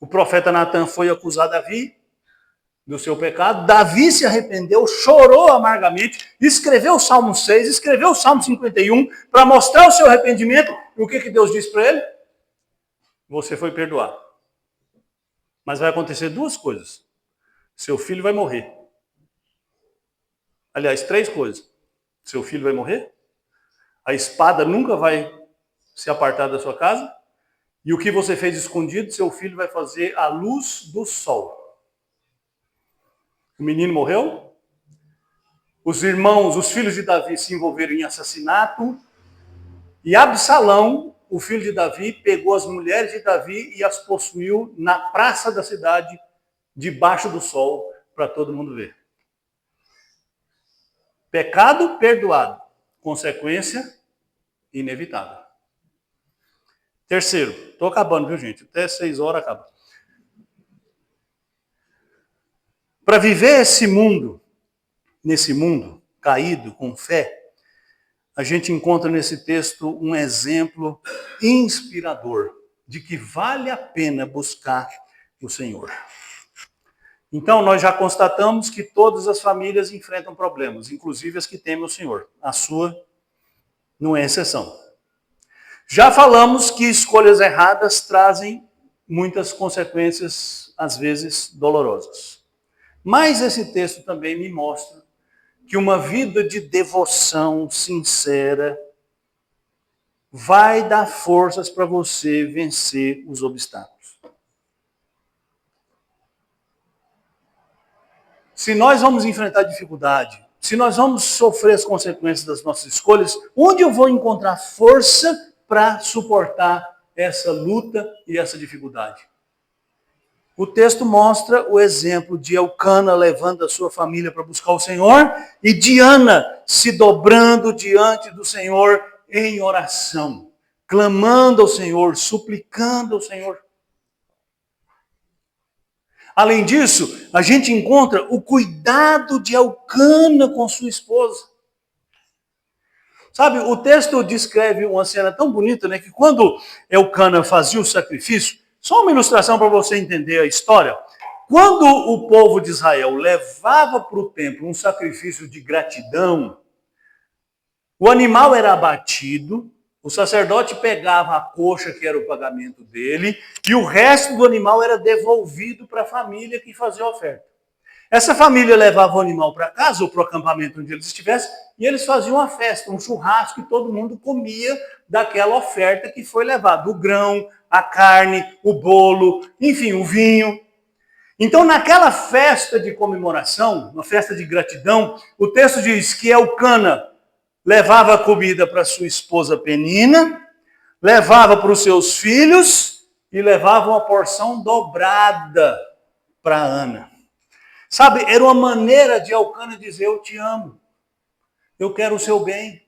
O profeta Natan foi acusar Davi do seu pecado. Davi se arrependeu, chorou amargamente, escreveu o Salmo 6, escreveu o Salmo 51 para mostrar o seu arrependimento. E o que Deus disse para ele? Você foi perdoado. Mas vai acontecer 2 coisas. Seu filho vai morrer. Aliás, 3 coisas. Seu filho vai morrer. A espada nunca vai se apartar da sua casa. E o que você fez escondido, seu filho vai fazer à luz do sol. O menino morreu. Os irmãos, os filhos de Davi se envolveram em assassinato. E Absalão, o filho de Davi, pegou as mulheres de Davi e as possuiu na praça da cidade, debaixo do sol, para todo mundo ver. Pecado perdoado, consequência inevitável. Terceiro, estou acabando, viu gente? Até 6 horas acaba. Para viver nesse mundo caído, com fé, a gente encontra nesse texto um exemplo inspirador de que vale a pena buscar o Senhor. Então, nós já constatamos que todas as famílias enfrentam problemas, inclusive as que temem o Senhor. A sua não é exceção. Já falamos que escolhas erradas trazem muitas consequências, às vezes, dolorosas. Mas esse texto também me mostra que uma vida de devoção sincera vai dar forças para você vencer os obstáculos. Se nós vamos enfrentar dificuldade, se nós vamos sofrer as consequências das nossas escolhas, onde eu vou encontrar força para suportar essa luta e essa dificuldade? O texto mostra o exemplo de Elcana levando a sua família para buscar o Senhor e de Ana se dobrando diante do Senhor em oração, clamando ao Senhor, suplicando ao Senhor. Além disso, a gente encontra o cuidado de Elcana com sua esposa. Sabe, o texto descreve uma cena tão bonita, né, que quando Elcana fazia o sacrifício, só uma ilustração para você entender a história. Quando o povo de Israel levava para o templo um sacrifício de gratidão, o animal era abatido, o sacerdote pegava a coxa, que era o pagamento dele, e o resto do animal era devolvido para a família que fazia a oferta. Essa família levava o animal para casa ou para o acampamento onde eles estivessem, e eles faziam uma festa, um churrasco, e todo mundo comia daquela oferta que foi levada. O grão, a carne, o bolo, enfim, o vinho. Então, naquela festa de comemoração, uma festa de gratidão, o texto diz que Elcana levava a comida para sua esposa Penina, levava para os seus filhos e levava uma porção dobrada para Ana. Sabe, era uma maneira de Elcana dizer: eu te amo, eu quero o seu bem.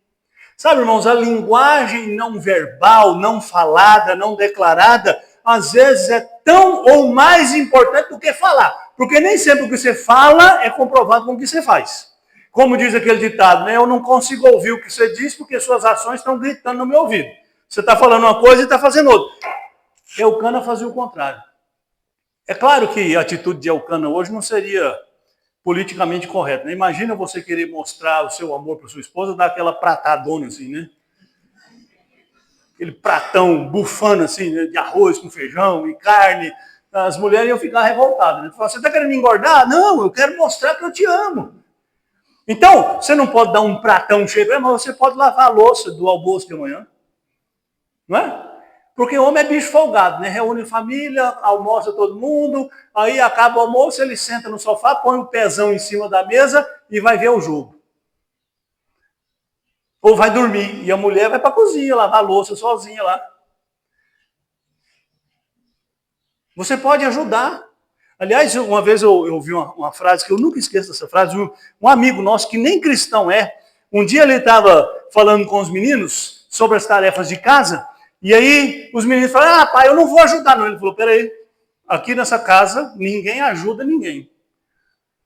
Sabe, irmãos, a linguagem não verbal, não falada, não declarada, às vezes é tão ou mais importante do que falar. Porque nem sempre o que você fala é comprovado com o que você faz. Como diz aquele ditado, né? Eu não consigo ouvir o que você diz porque suas ações estão gritando no meu ouvido. Você está falando uma coisa e está fazendo outra. Elcana fazia o contrário. É claro que a atitude de Elcana hoje não seria politicamente correta, né? Imagina você querer mostrar o seu amor para sua esposa, dar aquela pratadona assim, né? Aquele pratão bufando assim, né? De arroz com feijão e carne. As mulheres iam ficar revoltadas, né? Você está querendo me engordar? Não, eu quero mostrar que eu te amo. Então, você não pode dar um pratão cheio, mas você pode lavar a louça do almoço de amanhã. Não é? Porque o homem é bicho folgado, né? Reúne família, almoça todo mundo, aí acaba o almoço, ele senta no sofá, põe o pezão em cima da mesa e vai ver o jogo. Ou vai dormir. E a mulher vai para a cozinha, lavar a louça sozinha lá. Você pode ajudar. Aliás, uma vez eu ouvi uma frase que eu nunca esqueço dessa frase, um amigo nosso que nem cristão é, um dia ele estava falando com os meninos sobre as tarefas de casa, e aí os meninos falaram: ah, pai, eu não vou ajudar não. Ele falou: peraí, aqui nessa casa ninguém ajuda ninguém.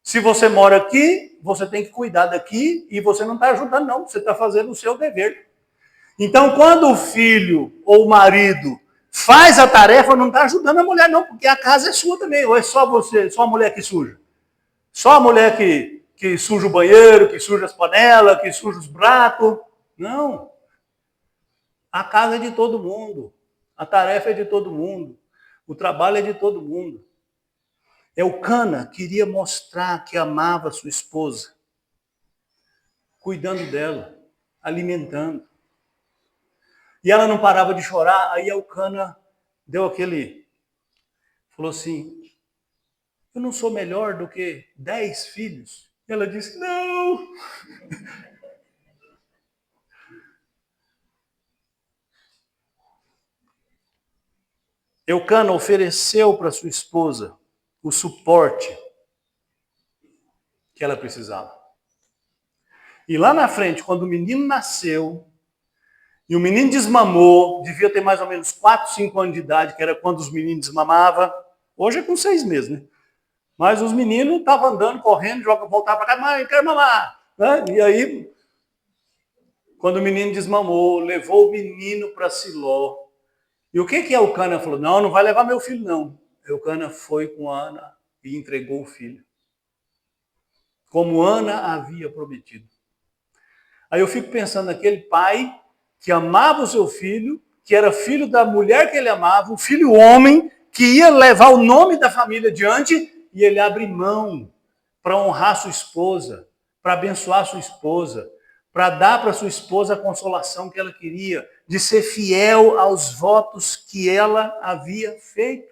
Se você mora aqui, você tem que cuidar daqui e você não está ajudando não, você está fazendo o seu dever. Então, quando o filho ou o marido faz a tarefa, não está ajudando a mulher não, porque a casa é sua também, ou é só você, só a mulher que suja? Só a mulher que suja o banheiro, que suja as panelas, que suja os pratos? Não. A casa é de todo mundo. A tarefa é de todo mundo. O trabalho é de todo mundo. Elcana queria mostrar que amava sua esposa, cuidando dela, alimentando. E ela não parava de chorar, aí Elcana deu aquele... Falou assim: eu não sou melhor do que 10 filhos? E ela disse: não. Elcana ofereceu para sua esposa o suporte que ela precisava. E lá na frente, quando o menino nasceu, e o menino desmamou, devia ter mais ou menos 4, 5 anos de idade, que era quando os meninos desmamavam. Hoje é com 6 meses, né? Mas os meninos estavam andando, correndo, voltavam para casa: mãe, quero mamar. Né? E aí, quando o menino desmamou, levou o menino para Siló. E o que Elcana falou? Não, não vai levar meu filho, não. Elcana foi com Ana e entregou o filho, como Ana havia prometido. Aí eu fico pensando naquele pai que amava o seu filho, que era filho da mulher que ele amava, um filho homem, que ia levar o nome da família adiante, e ele abre mão para honrar sua esposa, para abençoar sua esposa, para dar para sua esposa a consolação que ela queria, de ser fiel aos votos que ela havia feito.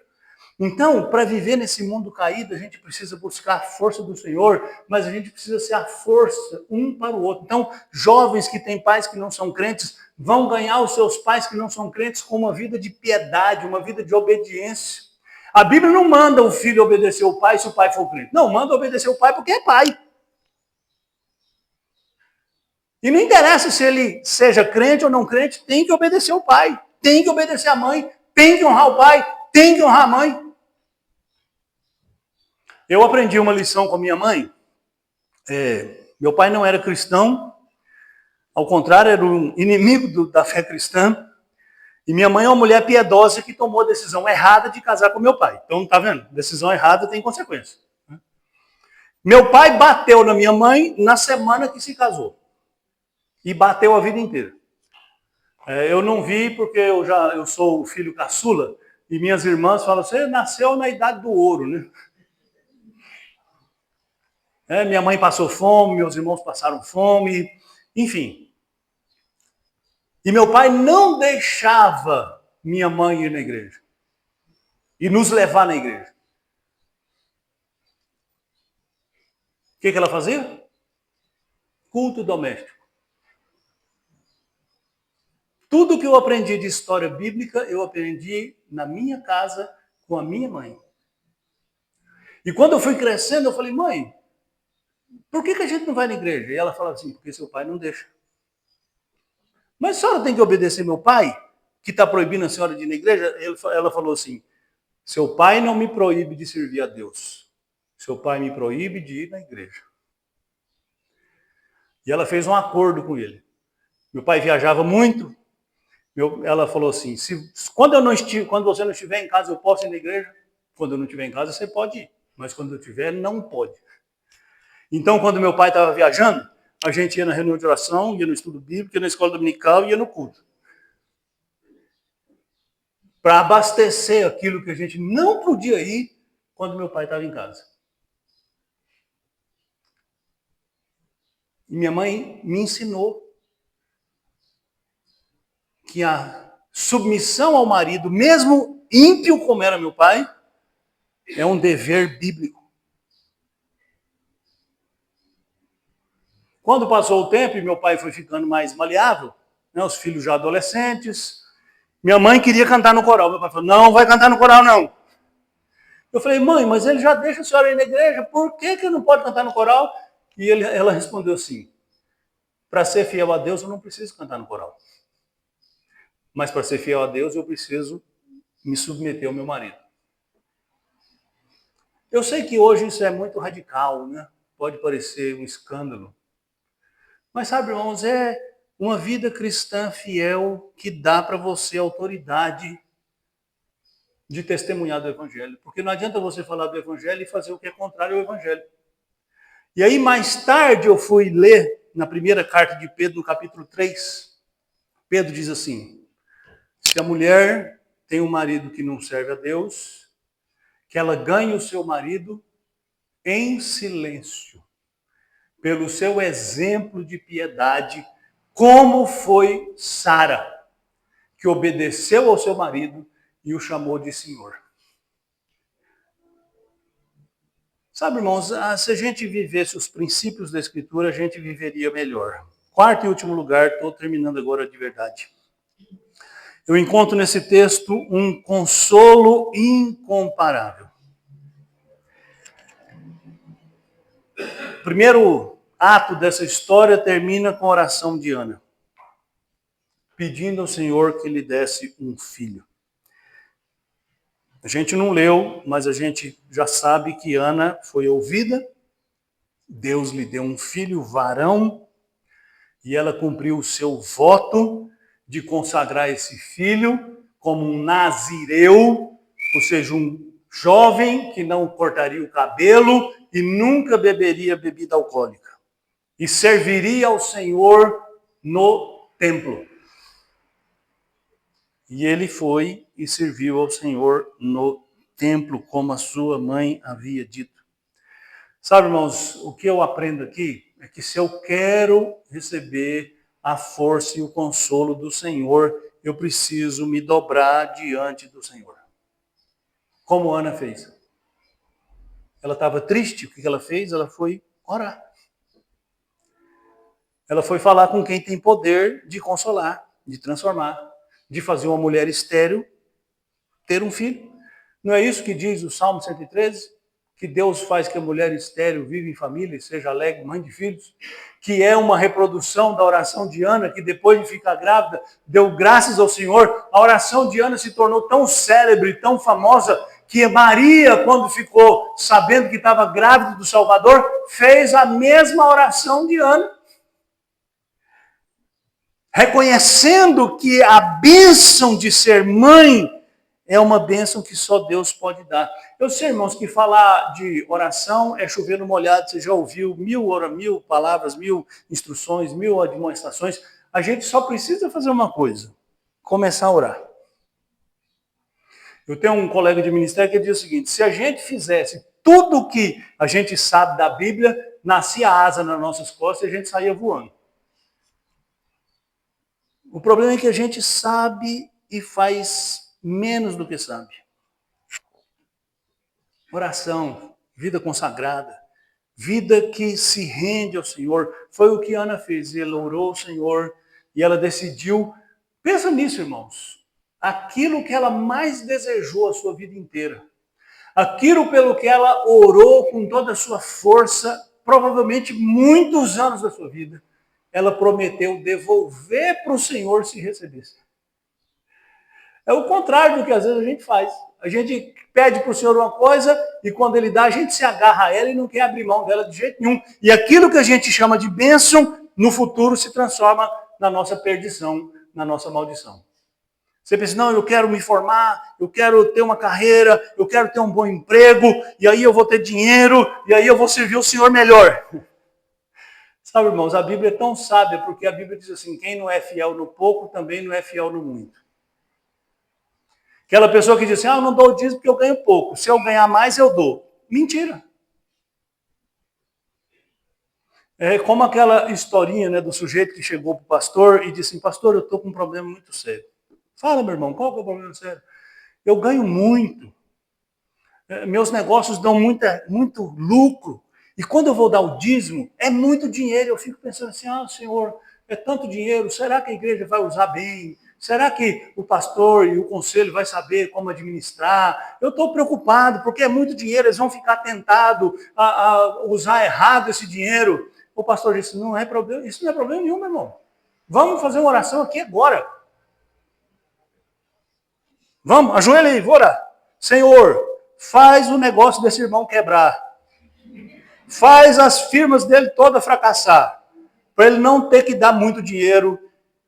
Então, para viver nesse mundo caído, a gente precisa buscar a força do Senhor, mas a gente precisa ser a força um para o outro. Então, jovens que têm pais que não são crentes, vão ganhar os seus pais que não são crentes com uma vida de piedade, uma vida de obediência. A Bíblia não manda o filho obedecer o pai se o pai for crente. Não, manda obedecer o pai porque é pai. E não interessa se ele seja crente ou não crente, tem que obedecer o pai, tem que obedecer a mãe, tem que honrar o pai, tem que honrar a mãe. Eu aprendi uma lição com a minha mãe. Meu pai não era cristão, ao contrário, era um inimigo da fé cristã. E minha mãe é uma mulher piedosa que tomou a decisão errada de casar com meu pai. Então, tá vendo? Decisão errada tem consequência. Meu pai bateu na minha mãe na semana que se casou. E bateu a vida inteira. Eu não vi porque eu sou o filho caçula. E minhas irmãs falam: você nasceu na idade do ouro, né? Minha mãe passou fome, meus irmãos passaram fome, enfim. E meu pai não deixava minha mãe ir na igreja e nos levar na igreja. O que ela fazia? Culto doméstico. Tudo que eu aprendi de história bíblica, eu aprendi na minha casa com a minha mãe. E quando eu fui crescendo, eu falei, mãe, por que a gente não vai na igreja? E ela falava assim, porque seu pai não deixa. Mas a senhora tem que obedecer meu pai, que está proibindo a senhora de ir na igreja? Ela falou assim, seu pai não me proíbe de servir a Deus. Seu pai me proíbe de ir na igreja. E ela fez um acordo com ele. Meu pai viajava muito. Ela falou assim, quando você não estiver em casa, eu posso ir na igreja? Quando eu não estiver em casa, você pode ir. Mas quando eu estiver, não pode. Então, quando meu pai estava viajando, a gente ia na reunião de oração, ia no estudo bíblico, ia na escola dominical e ia no culto. Para abastecer aquilo que a gente não podia ir quando meu pai estava em casa. E minha mãe me ensinou que a submissão ao marido, mesmo ímpio como era meu pai, é um dever bíblico. Quando passou o tempo e meu pai foi ficando mais maleável, né, os filhos já adolescentes, minha mãe queria cantar no coral. Meu pai falou, não vai cantar no coral, não. Eu falei, mãe, mas ele já deixa a senhora ir na igreja, por que não pode cantar no coral? E ela respondeu assim, para ser fiel a Deus, eu não preciso cantar no coral. Mas para ser fiel a Deus, eu preciso me submeter ao meu marido. Eu sei que hoje isso é muito radical, né? Pode parecer um escândalo. Mas sabe, irmãos, é uma vida cristã fiel que dá para você autoridade de testemunhar do Evangelho. Porque não adianta você falar do Evangelho e fazer o que é contrário ao Evangelho. E aí, mais tarde, eu fui ler na primeira carta de Pedro, no capítulo 3. Pedro diz assim, se a mulher tem um marido que não serve a Deus, que ela ganhe o seu marido em silêncio, pelo seu exemplo de piedade, como foi Sara, que obedeceu ao seu marido e o chamou de Senhor. Sabe, irmãos, se a gente vivesse os princípios da Escritura, a gente viveria melhor. Quarto e último lugar, estou terminando agora de verdade. Eu encontro nesse texto um consolo incomparável. O primeiro ato dessa história termina com a oração de Ana, pedindo ao Senhor que lhe desse um filho. A gente não leu, mas a gente já sabe que Ana foi ouvida, Deus lhe deu um filho varão, e ela cumpriu o seu voto de consagrar esse filho como um nazireu, ou seja, um jovem que não cortaria o cabelo e nunca beberia bebida alcoólica. E serviria ao Senhor no templo. E ele foi e serviu ao Senhor no templo, como a sua mãe havia dito. Sabe, irmãos, o que eu aprendo aqui é que se eu quero receber a força e o consolo do Senhor, eu preciso me dobrar diante do Senhor. Como Ana fez. Ela estava triste, o que ela fez? Ela foi orar. Ela foi falar com quem tem poder de consolar, de transformar, de fazer uma mulher estéril ter um filho. Não é isso que diz o Salmo 113? Que Deus faz que a mulher estéril viva em família e seja alegre, mãe de filhos? Que é uma reprodução da oração de Ana, que depois de ficar grávida, deu graças ao Senhor. A oração de Ana se tornou tão célebre, tão famosa, que Maria, quando ficou sabendo que estava grávida do Salvador, fez a mesma oração de Ana. Reconhecendo que a bênção de ser mãe é uma bênção que só Deus pode dar. Eu sei, irmãos, que falar de oração é chover no molhado. Você já ouviu mil palavras, 1000 instruções, 1000 admoestações. A gente só precisa fazer uma coisa: começar a orar. Eu tenho um colega de ministério que diz o seguinte: se a gente fizesse tudo o que a gente sabe da Bíblia, nascia asa nas nossas costas e a gente saía voando. O problema é que a gente sabe e faz menos do que sabe. Oração, vida consagrada, vida que se rende ao Senhor. Foi o que Ana fez. Ela orou ao Senhor e ela decidiu Pensa nisso, irmãos. Aquilo que ela mais desejou a sua vida inteira. Aquilo pelo que ela orou com toda a sua força, provavelmente muitos anos da sua vida, ela prometeu devolver para o Senhor se recebesse. É o contrário do que às vezes a gente faz. A gente pede para o Senhor uma coisa e quando Ele dá, a gente se agarra a ela e não quer abrir mão dela de jeito nenhum. E aquilo que a gente chama de bênção, no futuro se transforma na nossa perdição, na nossa maldição. Você pensa, não, eu quero me formar, eu quero ter uma carreira, eu quero ter um bom emprego, e aí eu vou ter dinheiro, e aí eu vou servir o Senhor melhor. Sabe, irmãos, a Bíblia é tão sábia, porque a Bíblia diz assim, quem não é fiel no pouco, também não é fiel no muito. Aquela pessoa que diz assim, eu não dou o dízimo porque eu ganho pouco, se eu ganhar mais, eu dou. Mentira. É como aquela historinha, né, do sujeito que chegou para o pastor e disse assim, pastor, eu estou com um problema muito sério. Fala, meu irmão, qual que é o problema sério? Eu ganho muito. Meus negócios dão muito lucro. E quando eu vou dar o dízimo, é muito dinheiro. Eu fico pensando assim, Senhor, é tanto dinheiro, será que a igreja vai usar bem? Será que o pastor e o conselho vai saber como administrar? Eu estou preocupado, porque é muito dinheiro, eles vão ficar tentados a usar errado esse dinheiro. O pastor disse, não é problema, isso não é problema nenhum, meu irmão. Vamos fazer uma oração aqui agora. Vamos, ajoelha aí, vou orar. Senhor, faz o negócio desse irmão quebrar. Faz as firmas dele toda fracassar. Para ele não ter que dar muito dinheiro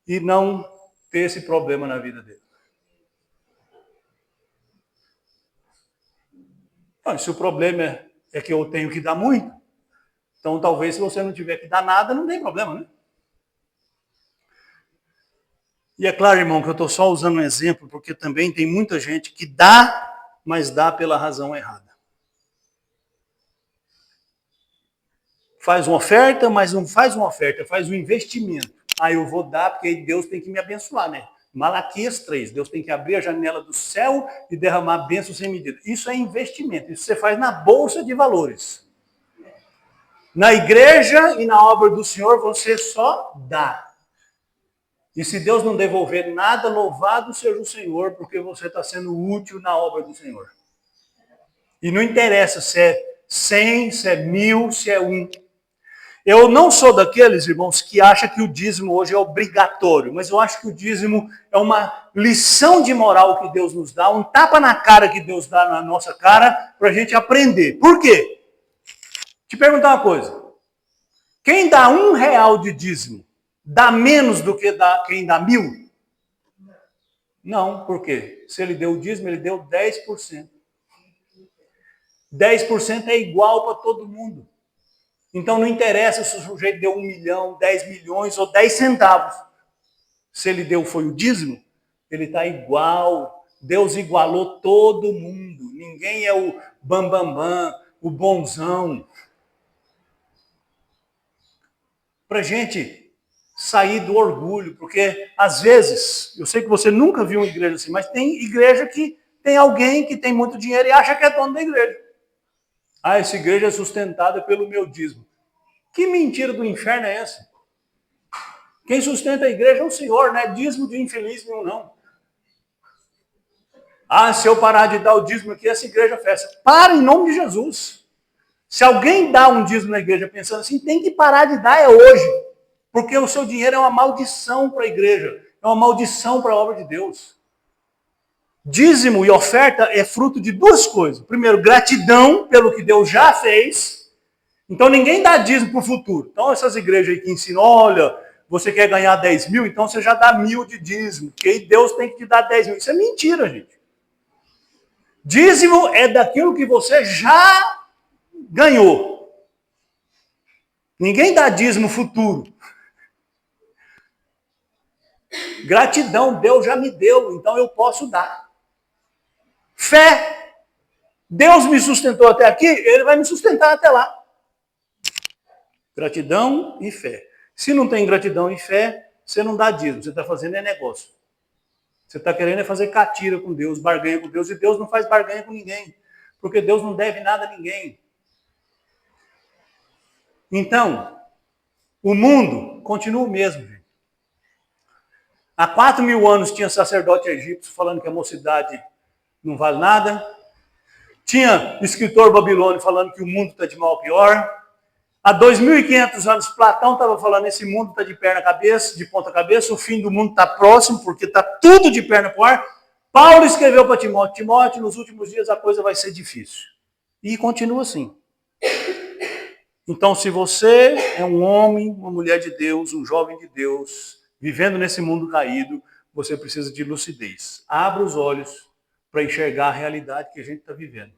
e não ter esse problema na vida dele. Mas se o problema é que eu tenho que dar muito, então talvez se você não tiver que dar nada, não tem problema, né? E é claro, irmão, que eu estou só usando um exemplo, porque também tem muita gente que dá, mas dá pela razão errada. Faz uma oferta, mas não faz uma oferta, faz um investimento. Eu vou dar porque Deus tem que me abençoar, né? Malaquias 3, Deus tem que abrir a janela do céu e derramar bênçãos sem medida. Isso é investimento, isso você faz na bolsa de valores. Na igreja e na obra do Senhor você só dá. E se Deus não devolver nada, louvado seja o Senhor, porque você está sendo útil na obra do Senhor. E não interessa se é 100, se é 1000, se é 1. Eu não sou daqueles, irmãos, que acham que o dízimo hoje é obrigatório, mas eu acho que o dízimo é uma lição de moral que Deus nos dá, um tapa na cara que Deus dá na nossa cara, para a gente aprender. Por quê? Te perguntar uma coisa. Quem dá R$1 de dízimo, dá menos do que quem dá 1000? Não, por quê? Se ele deu o dízimo, ele deu 10%. 10% é igual para todo mundo. Então não interessa se o sujeito deu 1 milhão, 10 milhões ou 10 centavos. Se ele deu foi o dízimo, ele está igual. Deus igualou todo mundo. Ninguém é o bambambam, o bonzão. Para a gente sair do orgulho, porque às vezes, eu sei que você nunca viu uma igreja assim, mas tem igreja que tem alguém que tem muito dinheiro e acha que é dono da igreja. Essa igreja é sustentada pelo meu dízimo. Que mentira do inferno é essa? Quem sustenta a igreja é o Senhor, não é dízimo de infeliz nenhum, não. Se eu parar de dar o dízimo aqui, essa igreja fecha. Para em nome de Jesus. Se alguém dá um dízimo na igreja pensando assim, tem que parar de dar, é hoje. Porque o seu dinheiro é uma maldição para a igreja. É uma maldição para a obra de Deus. Dízimo e oferta é fruto de duas coisas. Primeiro, gratidão pelo que Deus já fez. Então ninguém dá dízimo para o futuro. Então essas igrejas aí que ensinam, olha, você quer ganhar 10 mil, então você já dá 1000 de dízimo. Porque Deus tem que te dar 10 mil. Isso é mentira, gente. Dízimo é daquilo que você já ganhou. Ninguém dá dízimo futuro. Gratidão, Deus já me deu, então eu posso dar. Fé. Deus me sustentou até aqui, Ele vai me sustentar até lá. Gratidão e fé. Se não tem gratidão e fé, você não dá dízimo, você está fazendo negócio. Você está querendo fazer catira com Deus, barganha com Deus, e Deus não faz barganha com ninguém, porque Deus não deve nada a ninguém. Então, o mundo continua o mesmo, gente. Há 4.000 anos tinha sacerdote egípcio falando que a mocidade não vale nada. Tinha escritor babilônio falando que o mundo está de mal a pior. Há 2.500 anos, Platão estava falando esse mundo está de perna cabeça, de ponta cabeça, o fim do mundo está próximo, porque está tudo de perna para o ar. Paulo escreveu para Timóteo, Timóteo, nos últimos dias a coisa vai ser difícil. E continua assim. Então, se você é um homem, uma mulher de Deus, um jovem de Deus, vivendo nesse mundo caído, você precisa de lucidez. Abra os olhos para enxergar a realidade que a gente está vivendo.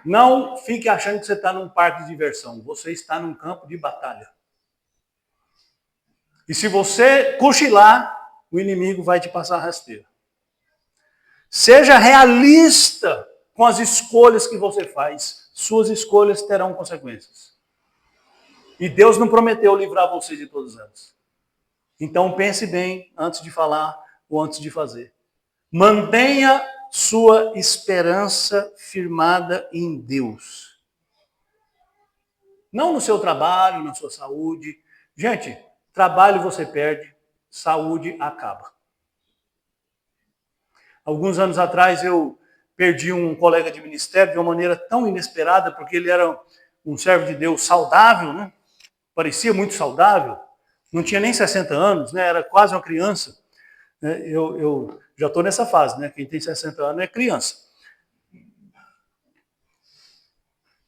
Não fique achando que você está num parque de diversão. Você está num campo de batalha. E se você cochilar, o inimigo vai te passar rasteira. Seja realista com as escolhas que você faz. Suas escolhas terão consequências. E Deus não prometeu livrar você de todas elas. Então pense bem antes de falar ou antes de fazer. Mantenha sua esperança firmada em Deus. Não no seu trabalho, na sua saúde. Gente, trabalho você perde, saúde acaba. Alguns anos atrás eu perdi um colega de ministério de uma maneira tão inesperada, porque ele era um servo de Deus saudável, né? Parecia muito saudável, não tinha nem 60 anos, né? Era quase uma criança. Eu já estou nessa fase, né? Quem tem 60 anos é criança.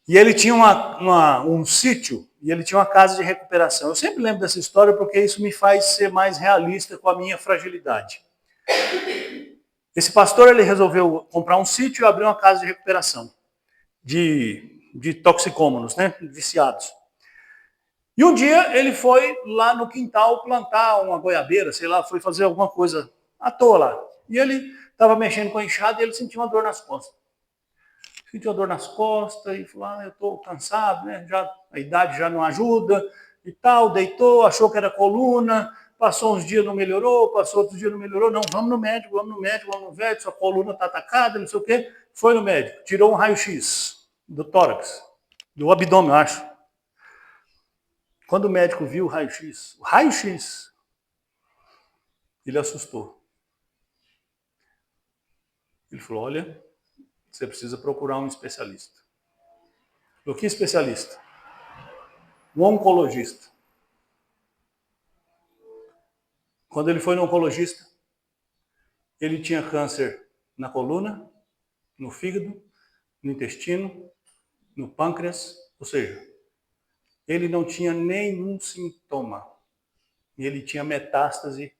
E ele tinha um sítio, e ele tinha uma casa de recuperação. Eu sempre lembro dessa história porque isso me faz ser mais realista com a minha fragilidade. Esse pastor, ele resolveu comprar um sítio e abrir uma casa de recuperação de toxicômanos, né? Viciados. E um dia ele foi lá no quintal plantar uma goiabeira, sei lá, foi fazer alguma coisa à toa lá. E ele estava mexendo com a enxada e ele sentiu uma dor nas costas. Sentiu uma dor nas costas e falou, eu estou cansado, né? A idade já não ajuda e tal. Deitou, achou que era coluna, passou uns dias não melhorou, passou outros dias não melhorou. Não, vamos no médico, sua coluna está atacada, não sei o quê. Foi no médico, tirou um raio-x do tórax, do abdômen, eu acho. Quando o médico viu o raio-x, ele assustou. Ele falou, olha, você precisa procurar um especialista. O que especialista? Um oncologista. Quando ele foi no oncologista, ele tinha câncer na coluna, no fígado, no intestino, no pâncreas, ou seja, ele não tinha nenhum sintoma. E ele tinha metástase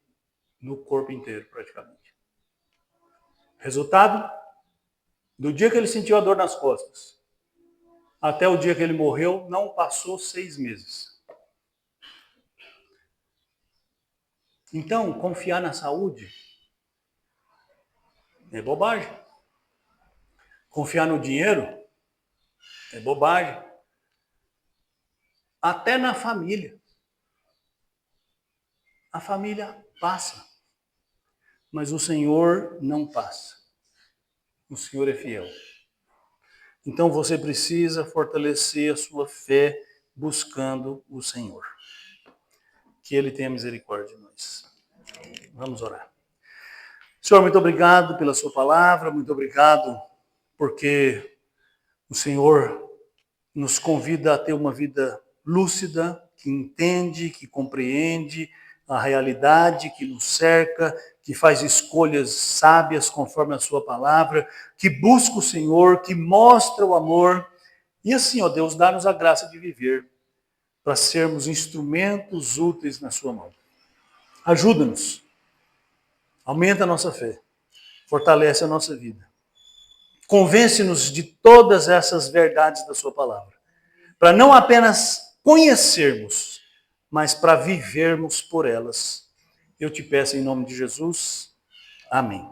no corpo inteiro, praticamente. Resultado? Do dia que ele sentiu a dor nas costas, até o dia que ele morreu, não passou 6 meses. Então, confiar na saúde é bobagem. Confiar no dinheiro é bobagem. Até na família. A família passa, mas o Senhor não passa. O Senhor é fiel. Então você precisa fortalecer a sua fé buscando o Senhor. Que Ele tenha misericórdia de nós. Vamos orar. Senhor, muito obrigado pela sua palavra, muito obrigado porque o Senhor nos convida a ter uma vida lúcida, que entende, que compreende a realidade que nos cerca, que faz escolhas sábias conforme a sua palavra, que busca o Senhor, que mostra o amor. E assim, ó Deus, dá-nos a graça de viver para sermos instrumentos úteis na sua mão. Ajuda-nos. Aumenta a nossa fé. Fortalece a nossa vida. Convence-nos de todas essas verdades da sua palavra. Para não apenas conhecermos, mas para vivermos por elas. Eu te peço em nome de Jesus. Amém.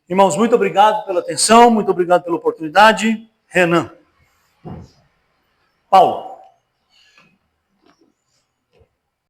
Irmãos, muito obrigado pela atenção, muito obrigado pela oportunidade. Renan. Paulo.